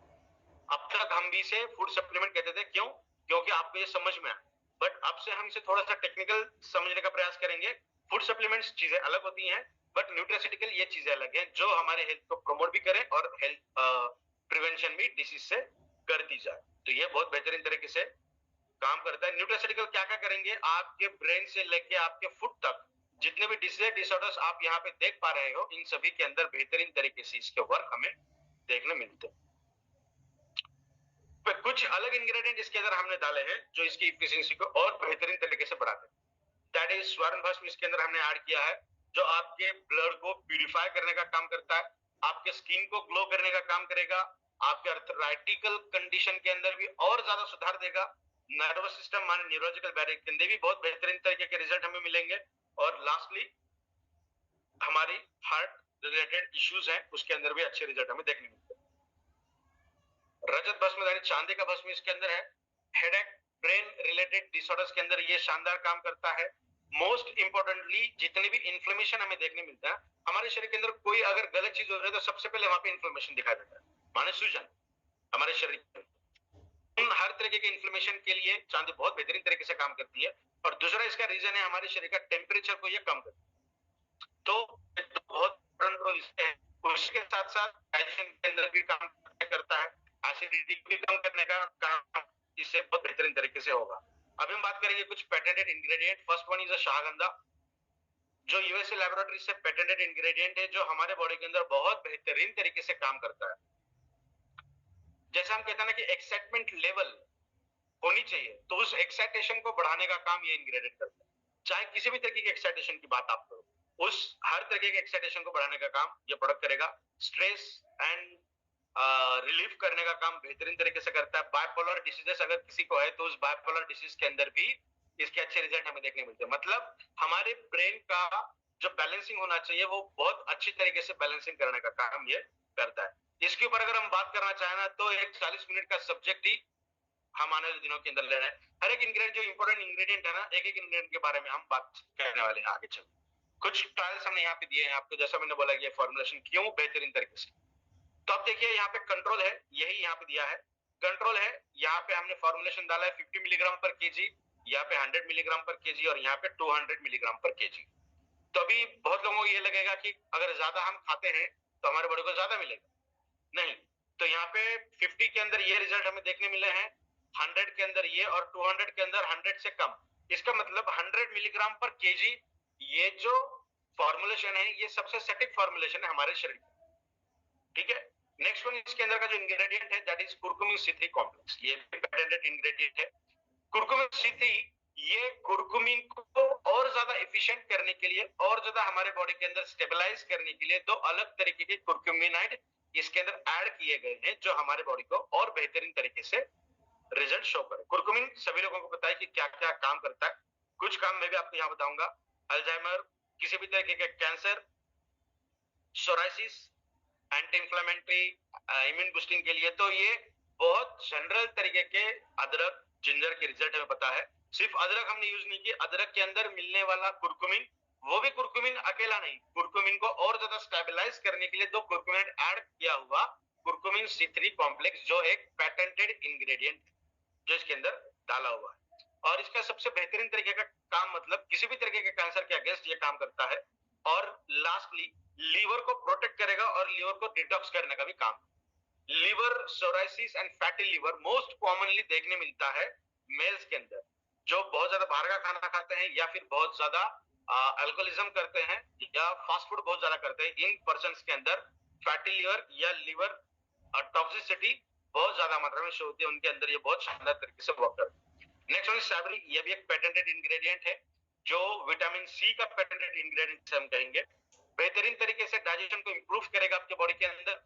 अब तक हम भी इसे फूड सप्लीमेंट कहते थे, क्यों? क्योंकि आपको ये समझ में आया, बट अब से हम इसे थोड़ा सा टेक्निकल समझने का प्रयास करेंगे। फूड सप्लीमेंट्स चीजें अलग होती हैं, बट न्यूट्रास्यूटिकल ये चीजें अलग हैं जो हमारे हेल्थ को प्रमोट भी करें और हेल्थ प्रिवेंशन भी डिसीज से कर दी जाए। तो ये बहुत बेहतरीन तरीके से काम करता है। न्यूट्रास्यूटिकल क्या क्या करेंगे, आपके ब्रेन से लेके आपके फुट तक जितने भी डिसीज डिसऑर्डर्स आप यहाँ पे देख पा रहे हो, इन सभी के अंदर बेहतरीन तरीके से इसके वर्क हमें देखने मिलते हैं। कुछ अलग इंग्रेडिएंट इसके अंदर हमने डाले हैं जो इसकी इफिशिएंसी को और बेहतरीन तरीके से बढ़ाते हैं। दैट इज स्वर्ण भस्म इसके अंदर हमने ऐड किया है, जो आपके ब्लड को प्यूरिफाई करने का काम करता है, आपके स्किन को ग्लो करने का काम करेगा, आपके अर्थराइटिकल कंडीशन के अंदर भी और ज्यादा सुधार देगा, नर्वस सिस्टम माने न्यूरोलॉजिकल बैरियर के अंदर भी बहुत बेहतरीन तरीके के रिजल्ट हमें मिलेंगे, और लास्टली हमारी हार्ट रिलेटेड इश्यूज हैं उसके अंदर भी अच्छे रिजल्ट हमें देखने मिलते हैं। रजत भस्म यानी चांदी का भस्म इसके अंदर है, हेडेक ब्रेन रिलेटेड डिसऑर्डर्स के अंदर ये शानदार काम करता है। मोस्ट इंपॉर्टेंटली जितने भी इन्फ्लेमेशन हमें देखने मिलता है हमारे शरीर के अंदर, कोई अगर गलत चीज हो रही है तो सबसे पहले वहां पे इन्फ्लेमेशन दिखाई देता है, माने सूजन हमारे शरीर में। हर तरीके के इन्फ्लेमेशन के लिए चांदी बहुत बेहतरीन तरीके से काम करती है, और दूसरा इसका रीजन है हमारे शरीर का टेम्परेचर को ये कम करती है। तो बहुत रोल इसके है। उसके साथ साथ डाइजेशन के अंदर भी काम करता है, एसिडिटी भी कम करने का काम इससे बहुत बेहतरीन तरीके से होगा। अभी हम बात करेंगे कुछ patented ingredient. First one is ashwagandha, जो यूएसए लैबोरेटरी से पेटेंटेड इंग्रेडिएंट है, जो हमारे बॉडी के अंदर बहुत बेहतरीन तरीके से काम करता है। जैसे हम कहते हैं ना कि एक्साइटमेंट लेवल होनी चाहिए, तो उस एक्साइटेशन को बढ़ाने का काम ये इंग्रेडिएंट करता है। चाहे किसी भी तरीके की एक्साइटेशन की बात आप करो, उस हर तरीके के एक्साइटेशन को बढ़ाने का काम ये प्रोडक्ट करेगा। स्ट्रेस एंड रिलीफ करने का काम बेहतरीन तरीके से करता है। बाइपोलर डिसीजेस अगर किसी को है तो उस बाइपोलर डिसीज के अंदर भी इसके अच्छे रिजल्ट हमें देखने मिलते हैं। मतलब हमारे ब्रेन का जो बैलेंसिंग होना चाहिए वो बहुत अच्छी तरीके से बैलेंसिंग करने का काम ये करता है। इसके ऊपर अगर हम बात करना चाहें ना तो एक 40 मिनट का सब्जेक्ट ही हम आने वाले दिनों के अंदर ले रहे हैं। हर एक इंग्रेडिएंट जो इंपॉर्टेंट इंग्रेडिएंट है ना, एक एक इंग्रेडिएंट के बारे में हम बात करने वाले हैं आगे चल। कुछ ट्रायल्स हमने यहाँ पे दिए हैं आपको, जैसा मैंने बोला कि फॉर्मुलेशन क्यों बेहतरीन तरीके से। तो आप देखिए यहाँ पे कंट्रोल है, यही यहाँ पे दिया है कंट्रोल है। यहाँ पे हमने फॉर्मुलेशन डाला है 50 मिलीग्राम पर केजी, यहाँ पे 100 मिलीग्राम पर केजी, और यहाँ पे 200 मिलीग्राम पर केजी। तो अभी बहुत लोगों को ये लगेगा कि अगर ज्यादा हम खाते हैं तो हमारे बॉडी को ज्यादा मिलेगा, नहीं। तो यहाँ पे 50 के अंदर ये रिजल्ट हमें देखने मिले हैं, 100 के अंदर ये, और 200 के अंदर 100 से कम। इसका मतलब 100 मिलीग्राम पर केजी, ये जो फॉर्मुलेशन है ये सबसे सटीक फॉर्मुलेशन है हमारे शरीर में, ठीक है। नेक्स्ट वन, इसके अंदर का जो इंग्रेडिएंट है that is curcumin C3 complex, ये पेटेंटेड इंग्रेडिएंट है। कुरकुमिन C3 ये कुरकुमिन को और ज्यादा एफिशिएंट करने के लिए और ज्यादा हमारे बॉडी के अंदर स्टेबलाइज करने के लिए दो अलग तरीके के कुरकुमिनाइड इसके अंदर ऐड किए गए हैं, जो हमारे बॉडी को और बेहतरीन तरीके से रिजल्ट शो करे। कुरकुमिन सभी लोगों को पता है कि क्या क्या काम करता है, कुछ काम मैं भी आपको यहाँ बताऊंगा। अल्जाइमर, किसी भी तरीके के cancer, psoriasis, anti inflammatory, immune boosting के लिए। तो ये बहुत जनरल तरीके के अदरक जिंजर के रिजल्ट हमें पता है। सिर्फ अदरक हमने यूज नहीं किया, अदरक के अंदर मिलने वाला कुरकुमिन, वो भी कुरकुमिन अकेला नहीं, कुरकुमिन को और ज्यादा स्टेबलाइज करने के लिए दो कुरकुमिन ऐड किया हुआ कुरकुमिन C3 कॉम्प्लेक्स, जो एक पेटेंटेड इंग्रेडिएंट जो इसके अंदर डाला हुआ है। और इसका सबसे बेहतरीन तरीके का काम, मतलब किसी भी तरीके के कैंसर के अगेंस्ट ये काम करता है। और लास्टली लीवर को प्रोटेक्ट करेगा और लीवर को डिटॉक्स करने का भी काम। Liver psoriasis and fatty liver most commonly देखने मिलता है मेल्स के अंदर, जो बहुत ज्यादा बाहर का खाना खाते हैं या फिर बहुत ज्यादा अल्कोहलिज्म करते हैं या फास्ट फूड बहुत ज्यादा करते हैं। इन पर्सन्स के अंदर फैटी लीवर या लीवर टॉक्सिसिटी बहुत ज्यादा मात्रा में शो होती है, उनके अंदर ये बहुत शानदार तरीके से वर्क करता है। नेक्स्ट वन सैवरी, ये भी एक पेटेंटेड इंग्रेडिएंट है, जो विटामिन C का पेटेंटेड इंग्रेडिएंट हम कहेंगे। बेहतरीन तरीके से डाइजेशन को इंप्रूव करेगा आपके बॉडी के अंदर।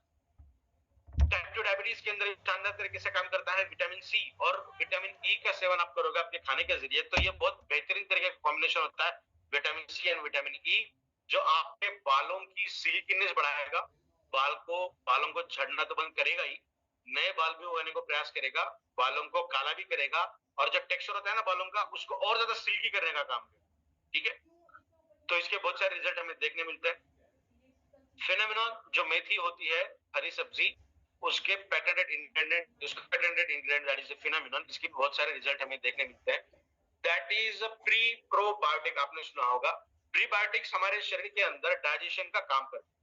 टाइप 2 डायबिटीज के अंदर शानदार तरीके से काम करता है विटामिन सी और विटामिन ई का सेवन आप करोगे आपके खाने के जरिए, तो ये बहुत बेहतरीन तरीके का कॉम्बिनेशन होता है vitamin C and vitamin E, जो आपके बालों की सिल्कीनेस बढ़ाएगा, बालों को झड़ना तो बंद करेगा ही, नए बाल भी उगाने को प्रयास करेगा, बालों को काला भी करेगा, और जो टेक्सचर होता है ना बालों का उसको और ज्यादा सिल्की करने का काम करेगा। ठीक है, तो इसके बहुत सारे रिजल्ट हमें देखने मिलते हैं। फिनोमिनन जो मेथी होती है, हरी सब्जी, उसके patented ingredient that is a phenomenon, इसके बहुत सारे रिजल्ट हमें देखने मिलते हैं। That is a pre probiotic, आपने सुना होगा। प्रीबायोटिक्स हमारे शरीर के अंदर डाइजेशन का काम करते हैं।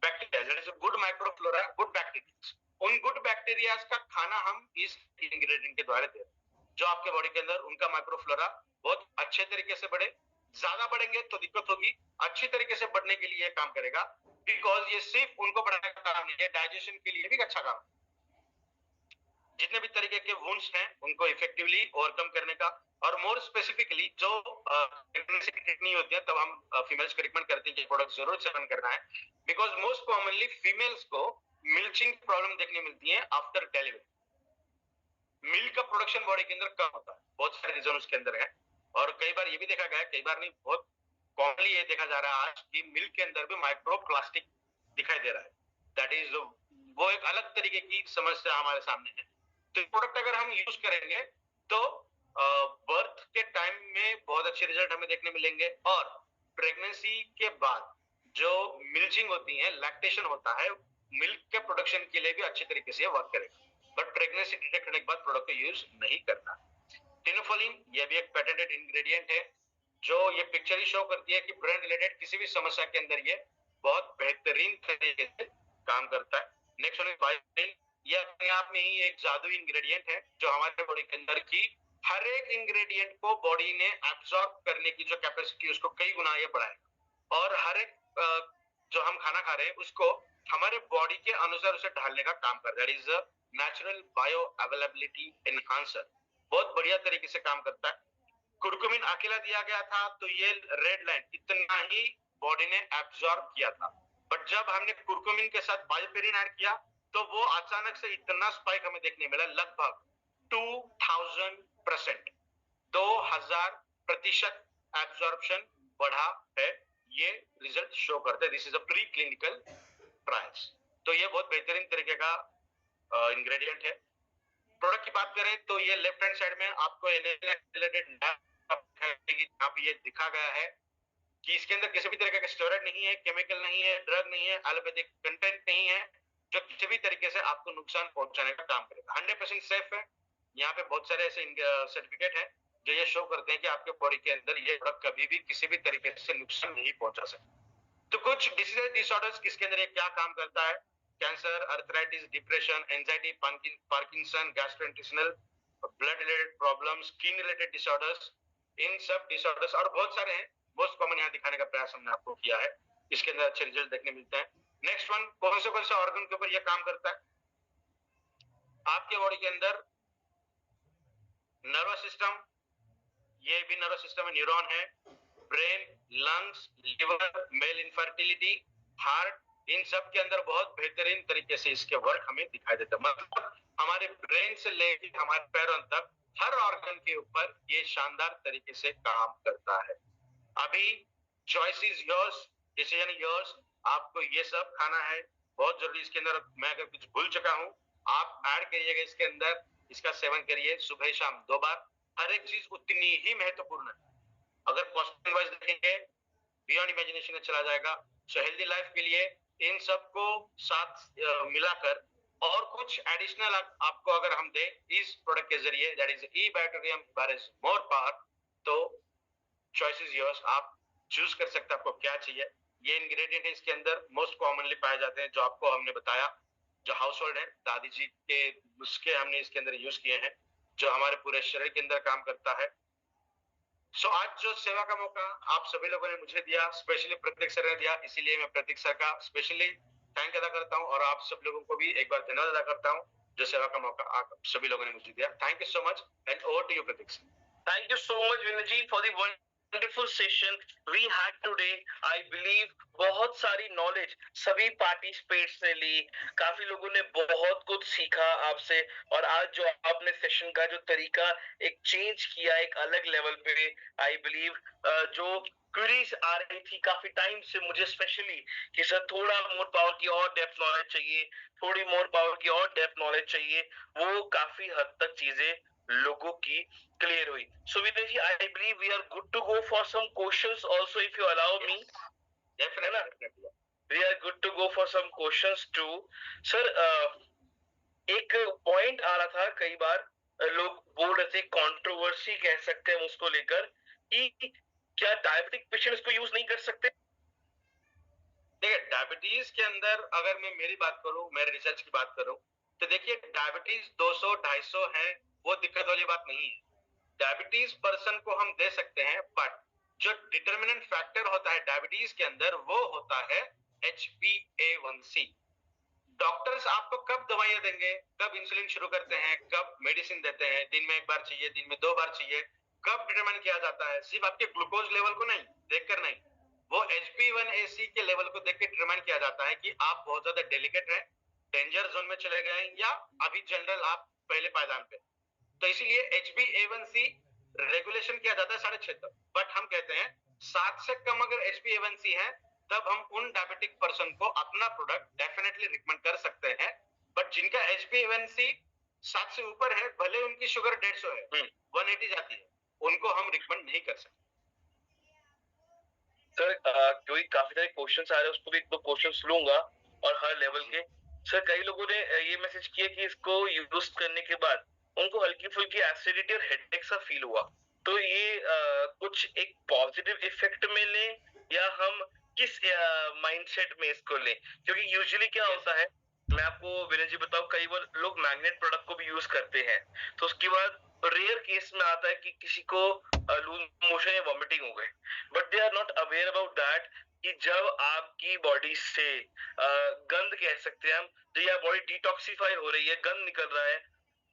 Bacteria that is a good microflora, good bacteria, उन गुड बैक्टीरियाज का खाना हम इस इंग्रेडिएंट के द्वारा देते हैं, जो आपके बॉडी के अंदर उनका माइक्रोफ्लोरा बहुत अच्छे तरीके से बढ़े। ज्यादा बढ़ेंगे तो दिक्कत होगी, अच्छी तरीके से बढ़ने के लिए काम करेगा, बिकॉज ये सिर्फ उनको बढ़ाने का काम नहीं है, डाइजेशन के लिए भी अच्छा काम है। जितने भी तरीके के वुंड्स हैं उनको इफेक्टिवली ओवरकम करने का, और मोर स्पेसिफिकली जो प्रेगनेंसी की किडनी होती है, तब हम फीमेल्स को रिकमेंड करते हैं कि प्रोडक्ट जरूर सेवन करना है, बिकॉज मोस्ट कॉमनली फीमेल्स को मिल्चिंग प्रॉब्लम देखने मिलती है आफ्टर डिलीवरी। मिल्क का प्रोडक्शन बॉडी के अंदर कम होता है, बहुत सारे रीजन उसके अंदर है, और कई बार ये भी देखा गया है, कई बार नहीं, बहुत कॉमनली ये देखा जा रहा है आज कि मिल्क के अंदर भी माइक्रोप्लास्टिक दिखाई दे रहा है। दैट इज वो एक अलग तरीके की समस्या हमारे सामने है। तो प्रोडक्ट अगर हम यूज करेंगे तो बर्थ के टाइम में बहुत अच्छे रिजल्ट हमें देखने मिलेंगे, और प्रेगनेंसी के बाद जो मिल्चिंग होती है, लैक्टेशन होता है, मिल्क के प्रोडक्शन के लिए भी अच्छे तरीके से वर्क करेगा। बट प्रेगनेंसी डिटेक्ट करने के बाद प्रोडक्ट को यूज नहीं करना। टिनोफोलिन, ये भी एक पेटेंटेड इंग्रेडिएंट है, जो ये पिक्चर ही शो करती है कि ब्रेन रिलेटेड किसी भी समस्या के अंदर ये बहुत बेहतरीन तरीके से काम करता है। नेक्स्ट वन इज बायोटिन, ये अपने आप में ही एक जादुई इंग्रेडिएंट है, जो हमारे बॉडी के अंदर की हर एक इंग्रेडिएंट को बॉडी ने एब्सॉर्ब करने की जो कैपेसिटी उसको कई गुना ये बढ़ाएगा, और हर एक जो हम खाना खा रहे हैं उसको हमारे बॉडी के अनुसार उसे ढालने का काम करता है। That is natural bio availability enhancer, बहुत बढ़िया तरीके से काम करता है। कुरकुमिन अकेला दिया गया था तो ये रेड लाइन इतना ही बॉडी ने एब्सॉर्ब किया था, बट जब हमने कुरकुमिन के साथ बायोपेरिन ऐड किया तो वो अचानक से इतना स्पाइक हमें देखने मिला, लगभग 2000%, 2000% एब्सॉर्प्शन बढ़ा है, ये रिजल्ट शो करते हैं। This is a pre clinical trials. तो ये बहुत बेहतरीन तरीके का इंग्रेडिएंट है। प्रोडक्ट की बात करें तो ये लेफ्ट हैंड साइड में आपको रिलेटेड यहाँ पे ये दिखा गया है कि इसके अंदर किसी भी तरीके का स्टेरॉइड नहीं है, केमिकल नहीं है, ड्रग नहीं है, एलोपैथिक कंटेंट नहीं है, जो किसी भी तरीके से आपको नुकसान पहुंचाने का काम करेगा। 100% सेफ है। यहाँ पे बहुत सारे ऐसे सर्टिफिकेट हैं जो ये शो करते हैं कि आपके बॉडी के अंदर ये प्रोडक्ट कभी भी किसी भी तरीके से नुकसान नहीं पहुंचा सकता। तो कुछ डिसीज डिसऑर्डर्स किसके अंदर ये क्या काम करता है, cancer, arthritis, depression, anxiety, Parkinson, gastrointestinal, blood related problem, skin related disorders, इन सब डिसऑर्डर्स और बहुत सारे हैं। मोस्ट कॉमन यहाँ दिखाने का प्रयास हमने आपको किया है, इसके अंदर अच्छे रिजल्ट देखने मिलते हैं। नेक्स्ट वन, कौन से ऑर्गन के ऊपर यह काम करता है? आपके बॉडी के अंदर नर्वस सिस्टम, ये भी नर्वस सिस्टम में न्यूरॉन है, brain, lungs, liver, male infertility, heart, इन सब के अंदर बहुत बेहतरीन तरीके से इसके वर्क हमें दिखाई देता है। मतलब हमारे ब्रेन से लेकर हमारे पैरों तक हर ऑर्गन के ऊपर ये शानदार तरीके से काम करता है। अभी choice is yours, decision yours, आपको ये सब खाना है, बहुत जरूरी। इसके अंदर मैं अगर कुछ भूल चुका हूं आप ऐड करिएगा इसके अंदर, इसका सेवन करिए सुबह शाम 2 बार। हर एक चीज उतनी ही महत्वपूर्ण है। अगर क्वेश्चन वाइज देखेंगे बियॉन्ड इमेजिनेशन में चला जाएगा। सो हेल्दी लाइफ के लिए इन सबको साथ मिलाकर और कुछ एडिशनल आपको अगर हम दे इस प्रोडक्ट के जरिए, that is E bacterium Hibaris more power, तो चॉइस इज योर्स, आप चूज कर सकते हैं आपको क्या चाहिए। ये इंग्रेडिएंट है इसके अंदर मोस्ट कॉमनली पाए जाते हैं, जो आपको हमने बताया, जो हाउस होल्ड है दादी जी के नुस्खे हमने इसके अंदर यूज किए हैं, जो हमारे पूरे शरीर के अंदर काम करता है। सो आज जो सेवा का मौका आप सभी लोगों ने मुझे दिया, स्पेशली प्रतीक सर ने दिया, इसीलिए मैं प्रतीक सर का स्पेशली थैंक अदा करता हूं, और आप सब लोगों को भी एक बार धन्यवाद अदा करता हूं जो सेवा का मौका आप सभी लोगों ने मुझे दिया। Thank you so much and over to you Prateek sir. Thank you so much, Vinay ji, for the wonderful session we had today. I believe बहुत सारी नॉलेज सभी पार्टिसिपेट्स ने ली, काफी लोगों ने बहुत कुछ सीखा आपसे, और आज जो आपने सेशन का जो तरीका एक चेंज किया एक अलग लेवल पे, आई बिलीव जो क्वेरीज आ रही थी काफी टाइम से मुझे स्पेशली कि सर थोड़ा मोर पावर की और डेप्थ नॉलेज चाहिए, थोड़ी मोर पावर की और डेप्थ नॉलेज चाहिए, वो काफी हद तक चीजें लोगों की clear हुई. So Vidyaji, I believe we are good to go for some questions also, if you allow me. Definitely, definitely. We are good to go for some questions too. Sir, एक पॉइंट आ रहा था कई बार, लोग बोल रहे थे, controversy कह सकते हैं उसको लेकर, कि क्या डायबिटिक पेशेंट इसको यूज नहीं कर सकते? देखिए, डायबिटीज के अंदर अगर मैं मेरी बात करूं, मेरे रिसर्च की बात करूं, तो देखिए डायबिटीज 200 250 है, वो दिक्कत वाली बात नहीं है। डायबिटीज पर्सन को हम दे सकते हैं, बट जो डिटर्मिनेंट फैक्टर होता है डायबिटीज के अंदर वो होता है HbA1c। डॉक्टर्स आपको कब दवाइयां देंगे, कब इंसुलिन शुरू करते हैं, कब मेडिसिन देते हैं, दिन में एक बार चाहिए, दिन में 2 बार चाहिए, कब डिटरमाइन किया जाता है? सिर्फ आपके ग्लूकोज लेवल को नहीं देखकर नहीं, वो HbA1c के लेवल को देख के डिटरमाइन किया जाता है कि आप बहुत ज्यादा डेलिकेट हैं, डेंजर जोन में चले गए हैं, या अभी जनरल आप पहले पायदान पे। तो इसीलिए HbA1c रेगुलेशन किया जाता है 6.5 तक, बट हम कहते हैं 7 से कम अगर HbA1c है तब हम उन डायबिटिक पर्सन को अपना प्रोडक्ट डेफिनेटली रिकमेंड कर सकते हैं। बट जिनका HbA1c 7 से ऊपर है, भले उनकी शुगर 150 है, 180 जाती है, उनको हम रिकमेंड नहीं कर सकते। सर क्योंकि काफी सारे क्वेश्चंस आ रहे हैं, उसको भी एक दो क्वेश्चंस लूंगा और हर लेवल के। सर कई लोगों ने ये मैसेज किया कि इसको यूज करने के बाद उनको हल्की फुल्की एसिडिटी और हेडेक सा फील हुआ, तो ये कुछ एक पॉजिटिव इफेक्ट में लें या हम किस माइंडसेट में इसको लें? क्योंकि यूजुअली क्या होता है, मैं आपको विनय जी बताऊं, कई बार लोग मैग्नेट प्रोडक्ट को भी यूज करते हैं, तो उसके बाद रेयर केस में आता है कि किसी को लूज मोशन या वॉमिटिंग हो गए, but they are not aware about that कि जब आपकी बॉडी से गंद कह सकते हैं हम, तो या बॉडी डिटॉक्सिफाई हो रही है, गंद निकल रहा है,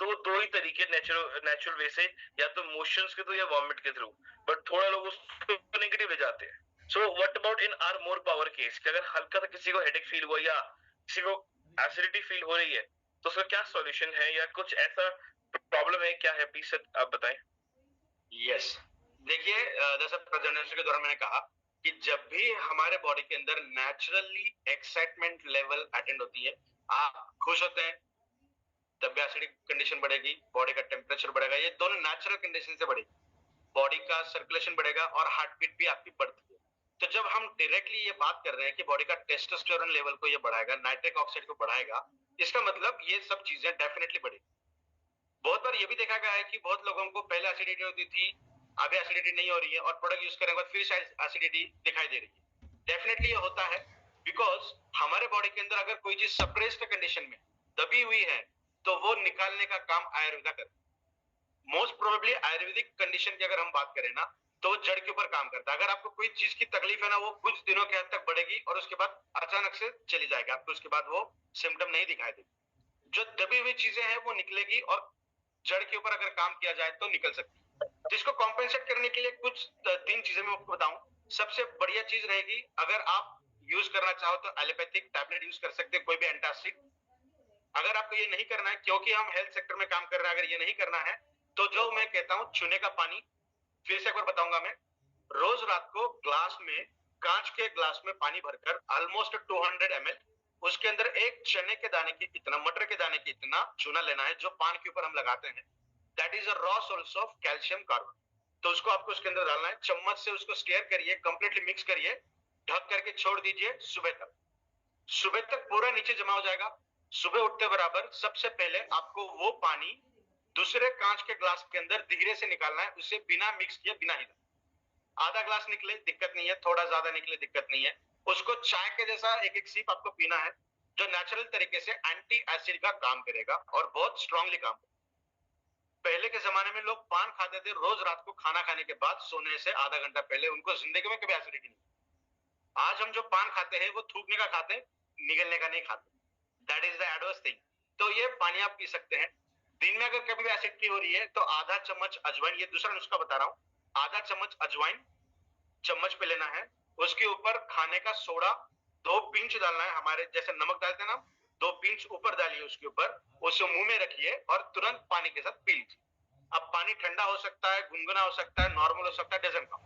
तो दो ही तरीके नेचुरल वे से, या तो मोशंस के थ्रू या वॉमिट के थ्रू, बट थोड़ा लोग उसको नेगेटिव ले जाते हैं। So what about in are more power case, कि अगर हल्का सा किसी को हेडेक फील हुआ या किसी को एसिडिटी फील हो रही है, तो उसका क्या सॉल्यूशन है, या कुछ ऐसा प्रॉब्लम है क्या है, प्लीज आप बताएं। यस, देखिए जैसे प्रेजेंटेशन के दौरान मैंने कहा कि जब भी हमारे बॉडी के अंदर नेचुरली एक्साइटमेंट लेवल अटेंड होती है, आप खुश होते हैं तब भी एसिडिक कंडीशन बढ़ेगी, बॉडी का टेम्परेचर बढ़ेगा, ये दोनों नेचुरल कंडीशन से बढ़ेगी, बॉडी का सर्कुलेशन बढ़ेगा और हार्ट बीट भी आपकी बढ़ती है। तो जब हम डायरेक्टली ये बात कर रहे हैं कि बॉडी का टेस्टोस्टेरोन लेवल को ये बढ़ाएगा, नाइट्रिक ऑक्साइड को बढ़ाएगा, इसका मतलब ये सब चीजें डेफिनेटली बढ़ेगी। बहुत बार ये भी देखा गया है कि बहुत लोगों को पहले एसिडिटी होती थी, अभी एसिडिटी नहीं हो रही है, और प्रोडक्ट यूज करने के बाद फिर एसिडिटी दिखाई दे रही है। डेफिनेटली ये होता है बिकॉज हमारे बॉडी के अंदर अगर कोई चीज सप्रेस्ड कंडीशन में दबी हुई है तो वो निकालने का काम आयुर्वेदा करता है। मोस्ट प्रोबेबली आयुर्वेदिक कंडीशन की अगर हम बात करें ना, तो वो जड़ के ऊपर काम करता है। अगर आपको कोई चीज की तकलीफ है ना, वो कुछ दिनों के हद तक बढ़ेगी और उसके बाद अचानक से चली जाएगी, आपको उसके बाद वो सिम्टम नहीं दिखाई देगी। जो दबी हुई चीजें हैं वो निकलेगी और जड़ के ऊपर अगर काम किया जाए तो निकल सकती है। जिसको कॉम्पेंसेट करने के लिए कुछ 3 चीजें मैं आपको बताऊं। सबसे बढ़िया चीज रहेगी, अगर आप यूज करना चाहो तो एलोपैथिक टैबलेट यूज कर सकते हैं, कोई भी एंटासिड। अगर आपको ये नहीं करना है, क्योंकि हम हेल्थ सेक्टर में काम कर रहे हैं, अगर ये नहीं करना है तो जो मैं कहता हूं चूने का पानी, फिर से एक बार बताऊंगा मैं, रोज रात को ग्लास में, कांच के ग्लास में पानी भरकर ऑलमोस्ट 200 ml, उसके अंदर एक चने के दाने की इतना, मटर के दाने की इतना चूना लेना है जो पान के ऊपर हम लगाते हैं। That is a raw source of calcium carbon. तो उसको आपको उसके अंदर डालना है, चम्मच से उसको स्टेयर करिए, कंप्लीटली मिक्स करिए, ढक करके छोड़ दीजिए सुबह तक। सुबह तक पूरा नीचे जमा हो जाएगा। सुबह उठते बराबर सबसे पहले आपको वो पानी दूसरे कांच के ग्लास के अंदर धीरे से निकालना है, उसे बिना मिक्स किए, बिना हिला। आधा ग्लास निकले दिक्कत नहीं है, थोड़ा ज्यादा निकले दिक्कत नहीं है, उसको चाय के जैसा एक एक सिप आपको पीना है, जो नेचुरल तरीके से एंटी एसिड का काम करेगा और बहुत स्ट्रांगली काम करेगा। पहले के जमाने में लोग पान खाते थे रोज रात को खाना खाने के बाद सोने से आधा घंटा पहले, उनको जिंदगी में कभी एसिडिटी नहीं। आज हम जो पान खाते हैं वो थूकने का खाते हैं, निगलने का नहीं खाते। That is the adverse thing. तो ये पानी आप पी सकते हैं। दिन में अगर कभी भी एसिडिटी हो रही है तो आधा चम्मच अजवाइन, ये दूसरा नुस्खा बता रहा हूं, आधा चम्मच अजवाइन चम्मच पे लेना है, उसके ऊपर खाने का सोडा 2 पिंच डालना है, हमारे जैसे नमक डालते हैं ना, 2 पिंच ऊपर डालिए उसके ऊपर, उसे मुंह में रखिए और तुरंत पानी के साथ पी लीजिए। अब पानी ठंडा हो सकता है, गुनगुना हो सकता है, नॉर्मल हो सकता है, डजंट काउंट।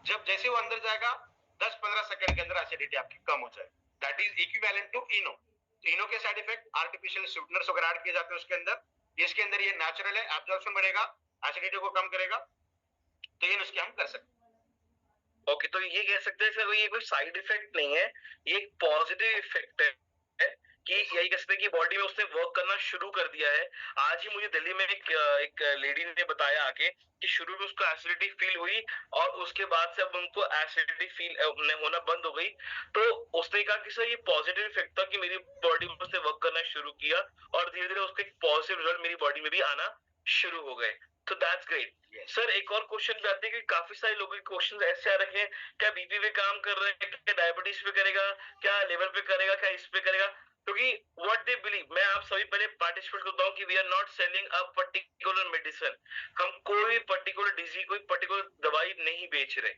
जब जैसे वो अंदर जाएगा 10-15 सेकंड के अंदर एसिडिटी आपकी कम हो जाएगी। दैट इज इक्विवेलेंट टू इनो। इनो के साइड इफेक्ट आर्टिफिशियल स्वीटनर्स वगैरह ऐड किए जाते हैं उसके अंदर, इसके अंदर ये नेचुरल है, एब्जॉर्प्शन बढ़ेगा, एसिडिटी को कम करेगा, तो ये नुस्खे हम कर सकते हैं। ओके, तो ये कह सकते हैं सर ये कोई साइड इफेक्ट नहीं है, ये एक पॉजिटिव इफेक्ट है कि यही कह सकते हैं कि बॉडी में उसने वर्क करना शुरू कर दिया है। आज ही मुझे दिल्ली में एक लेडी ने बताया आके कि शुरू में उसको एसिडिटी फील हुई और उसके बाद से अब उनको एसिडिटी फील होना बंद हो गई। तो उसने कहा कि सर ये पॉजिटिव इफेक्ट था कि मेरी बॉडी में उसने वर्क करना शुरू किया और धीरे धीरे उसके पॉजिटिव रिजल्ट मेरी बॉडी में भी आना शुरू हो गए। तो दैट्स ग्रेट। सर एक और क्वेश्चन भी आते हैं कि काफी सारे लोगों के क्वेश्चन ऐसे आ रखे हैं, क्या बीपी पे काम कर रहे हैं, क्या डायबिटीज पे करेगा, क्या लिवर पे करेगा, क्या इस पे करेगा, क्योंकि व्हाट दे बिलीव, मैं आप सभी पहले पार्टिसिपेट करता हूँ कि we are not selling a particular medicine, हम कोई पर्टिकुलर डिजीज कोई पर्टिकुलर दवाई नहीं बेच रहे।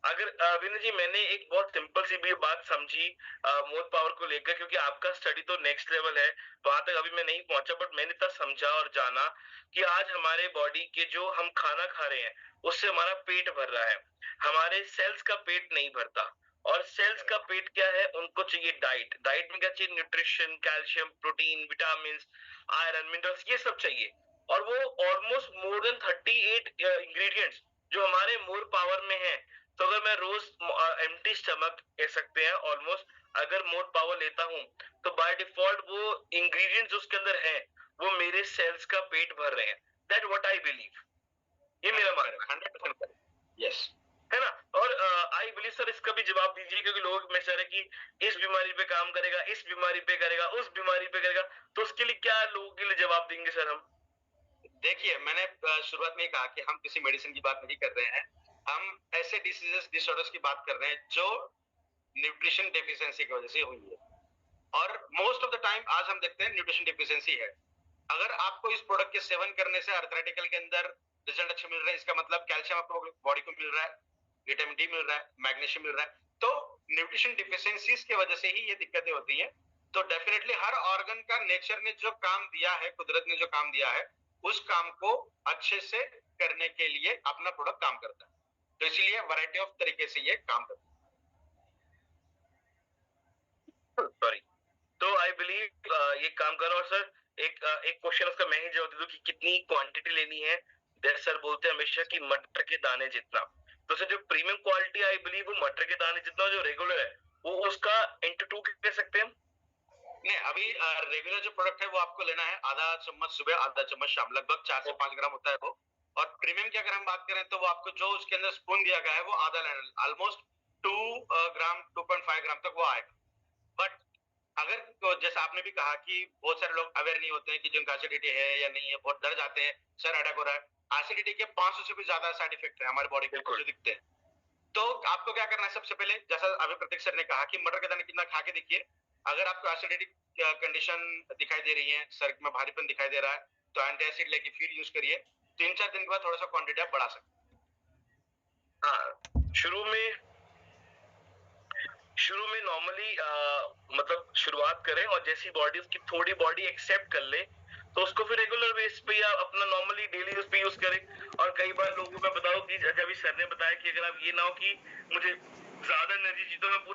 अगर विनय जी मैंने एक बहुत सिंपल सी भी बात समझी मोर पावर को लेकर, क्योंकि आपका स्टडी तो नेक्स्ट लेवल है, वहां तक अभी मैं नहीं पहुंचा, बट मैंने इतना समझा और जाना कि आज हमारे बॉडी के जो हम खाना खा रहे हैं उससे हमारा पेट भर रहा है, हमारे सेल्स का पेट नहीं भरता। और सेल्स का पेट क्या है, उनको चाहिए डाइट, डाइट में क्या चाहिए, nutrition, calcium, protein, vitamin, iron, minerals, ये सब चाहिए। और वो ऑलमोस्ट मोर देन 38 इंग्रेडिएंट्स जो हमारे मोर पावर में है। तो अगर मैं रोज एम्प्टी स्टमक कह सकते हैं ऑलमोस्ट अगर मोर पावर लेता हूं, तो बाय डिफॉल्ट वो इंग्रेडिएंट्स उसके अंदर है वो मेरे सेल्स का पेट भर रहे हैं। दैट व्हाट आई बिलीव, ये मेरा मानना है। 100% यस, है ना। और आई बिलीव सर इसका भी जवाब दीजिए, क्योंकि लोग में सर है कि इस बीमारी पे काम करेगा, इस बीमारी पे करेगा, उस बीमारी पे करेगा, तो उसके लिए क्या लोगों के लिए जवाब देंगे सर हम? देखिए मैंने शुरुआत में कहा कि हम किसी मेडिसिन की बात नहीं कर रहे हैं, हम ऐसे डिसीजेस डिसऑर्डर्स की बात कर रहे हैं जो न्यूट्रिशन डेफिशिएंसी की वजह से हुई है। और मोस्ट ऑफ द टाइम आज हम देखते हैं न्यूट्रिशन डेफिशिएंसी है। अगर आपको इस प्रोडक्ट के सेवन करने से अर्थराइटिकल के अंदर रिजल्ट अच्छे मिल रहे हैं, इसका मतलब कैल्शियम आपको बॉडी को मिल रहा है, विटामिन डी मिल रहा है, मैग्नीशियम मिल रहा है, तो न्यूट्रिशन डिफिशियंसीज की वजह से ही ये दिक्कतें होती हैं। तो डेफिनेटली हर ऑर्गन का नेचर ने जो काम दिया है, कुदरत ने जो काम दिया है, उस काम को अच्छे से करने के लिए अपना प्रोडक्ट काम करता है। तो इसलिए वैरायटी ऑफ तरीके से ये काम करता है। सॉरी, तो आई बिलीव ये काम करो। और सर एक क्वेश्चन उसका मैं ही जवाब दे दूं कि कितनी क्वांटिटी लेनी है। सर बोलते हैं हमेशा कि मटर के दाने जितना, तो सर जो प्रीमियम क्वालिटी आई बिलीव वो मटर के दाने जितना, जो रेगुलर है वो उसका इंटू 2 कह सकते हैं। नहीं, अभी रेगुलर जो प्रोडक्ट है वो आपको लेना है आधा चम्मच सुबह, आधा चम्मच शाम, लगभग 4 से 5 ग्राम होता है वो। और प्रीमियम की अगर हम बात करें तो वो आपको जो उसके अंदर स्पून दिया गया है वो आधा लेना है, ऑलमोस्ट 2 ग्राम 2.5 ग्राम तक वो आएगा। बट अगर तो जैसा आपने भी कहा कि बहुत सारे लोग अवेयर नहीं होते हैं कि जिनका एसिडिटी है या नहीं है, बहुत डर जाते हैं, सर अटैक हो रहा है। एसिडिटी के 500 से भी ज्यादा साइड इफेक्ट है हमारे बॉडी को जो दिखते हैं। तो आपको क्या करना है, सबसे पहले जैसा अभी प्रतीक सर ने कहा कि मटर के दाने कितना खा के देखिए। अगर आपको एसिडिटी कंडीशन दिखाई दे रही है, सर में भारीपन दिखाई दे रहा है, तो एंटी एसिड लेके फिर यूज करिए। 3-4 दिन के बाद थोड़ा सा क्वांटिटी आप बढ़ा सकते हैं। हाँ, शुरू में नॉर्मली मतलब शुरुआत करें और जैसी बॉडी उसकी थोड़ी बॉडी एक्सेप्ट कर ले तो उसको फिर रेगुलर बेस पे या अपना नॉर्मली डेली यूज पे यूज करें। और कई बार लोगों को मैं बताऊं कि जब इस सर ने बताया कि अगर आप ये ना हो कि मुझे ज्यादा एनर्जी चाहिए तो मैं पूरे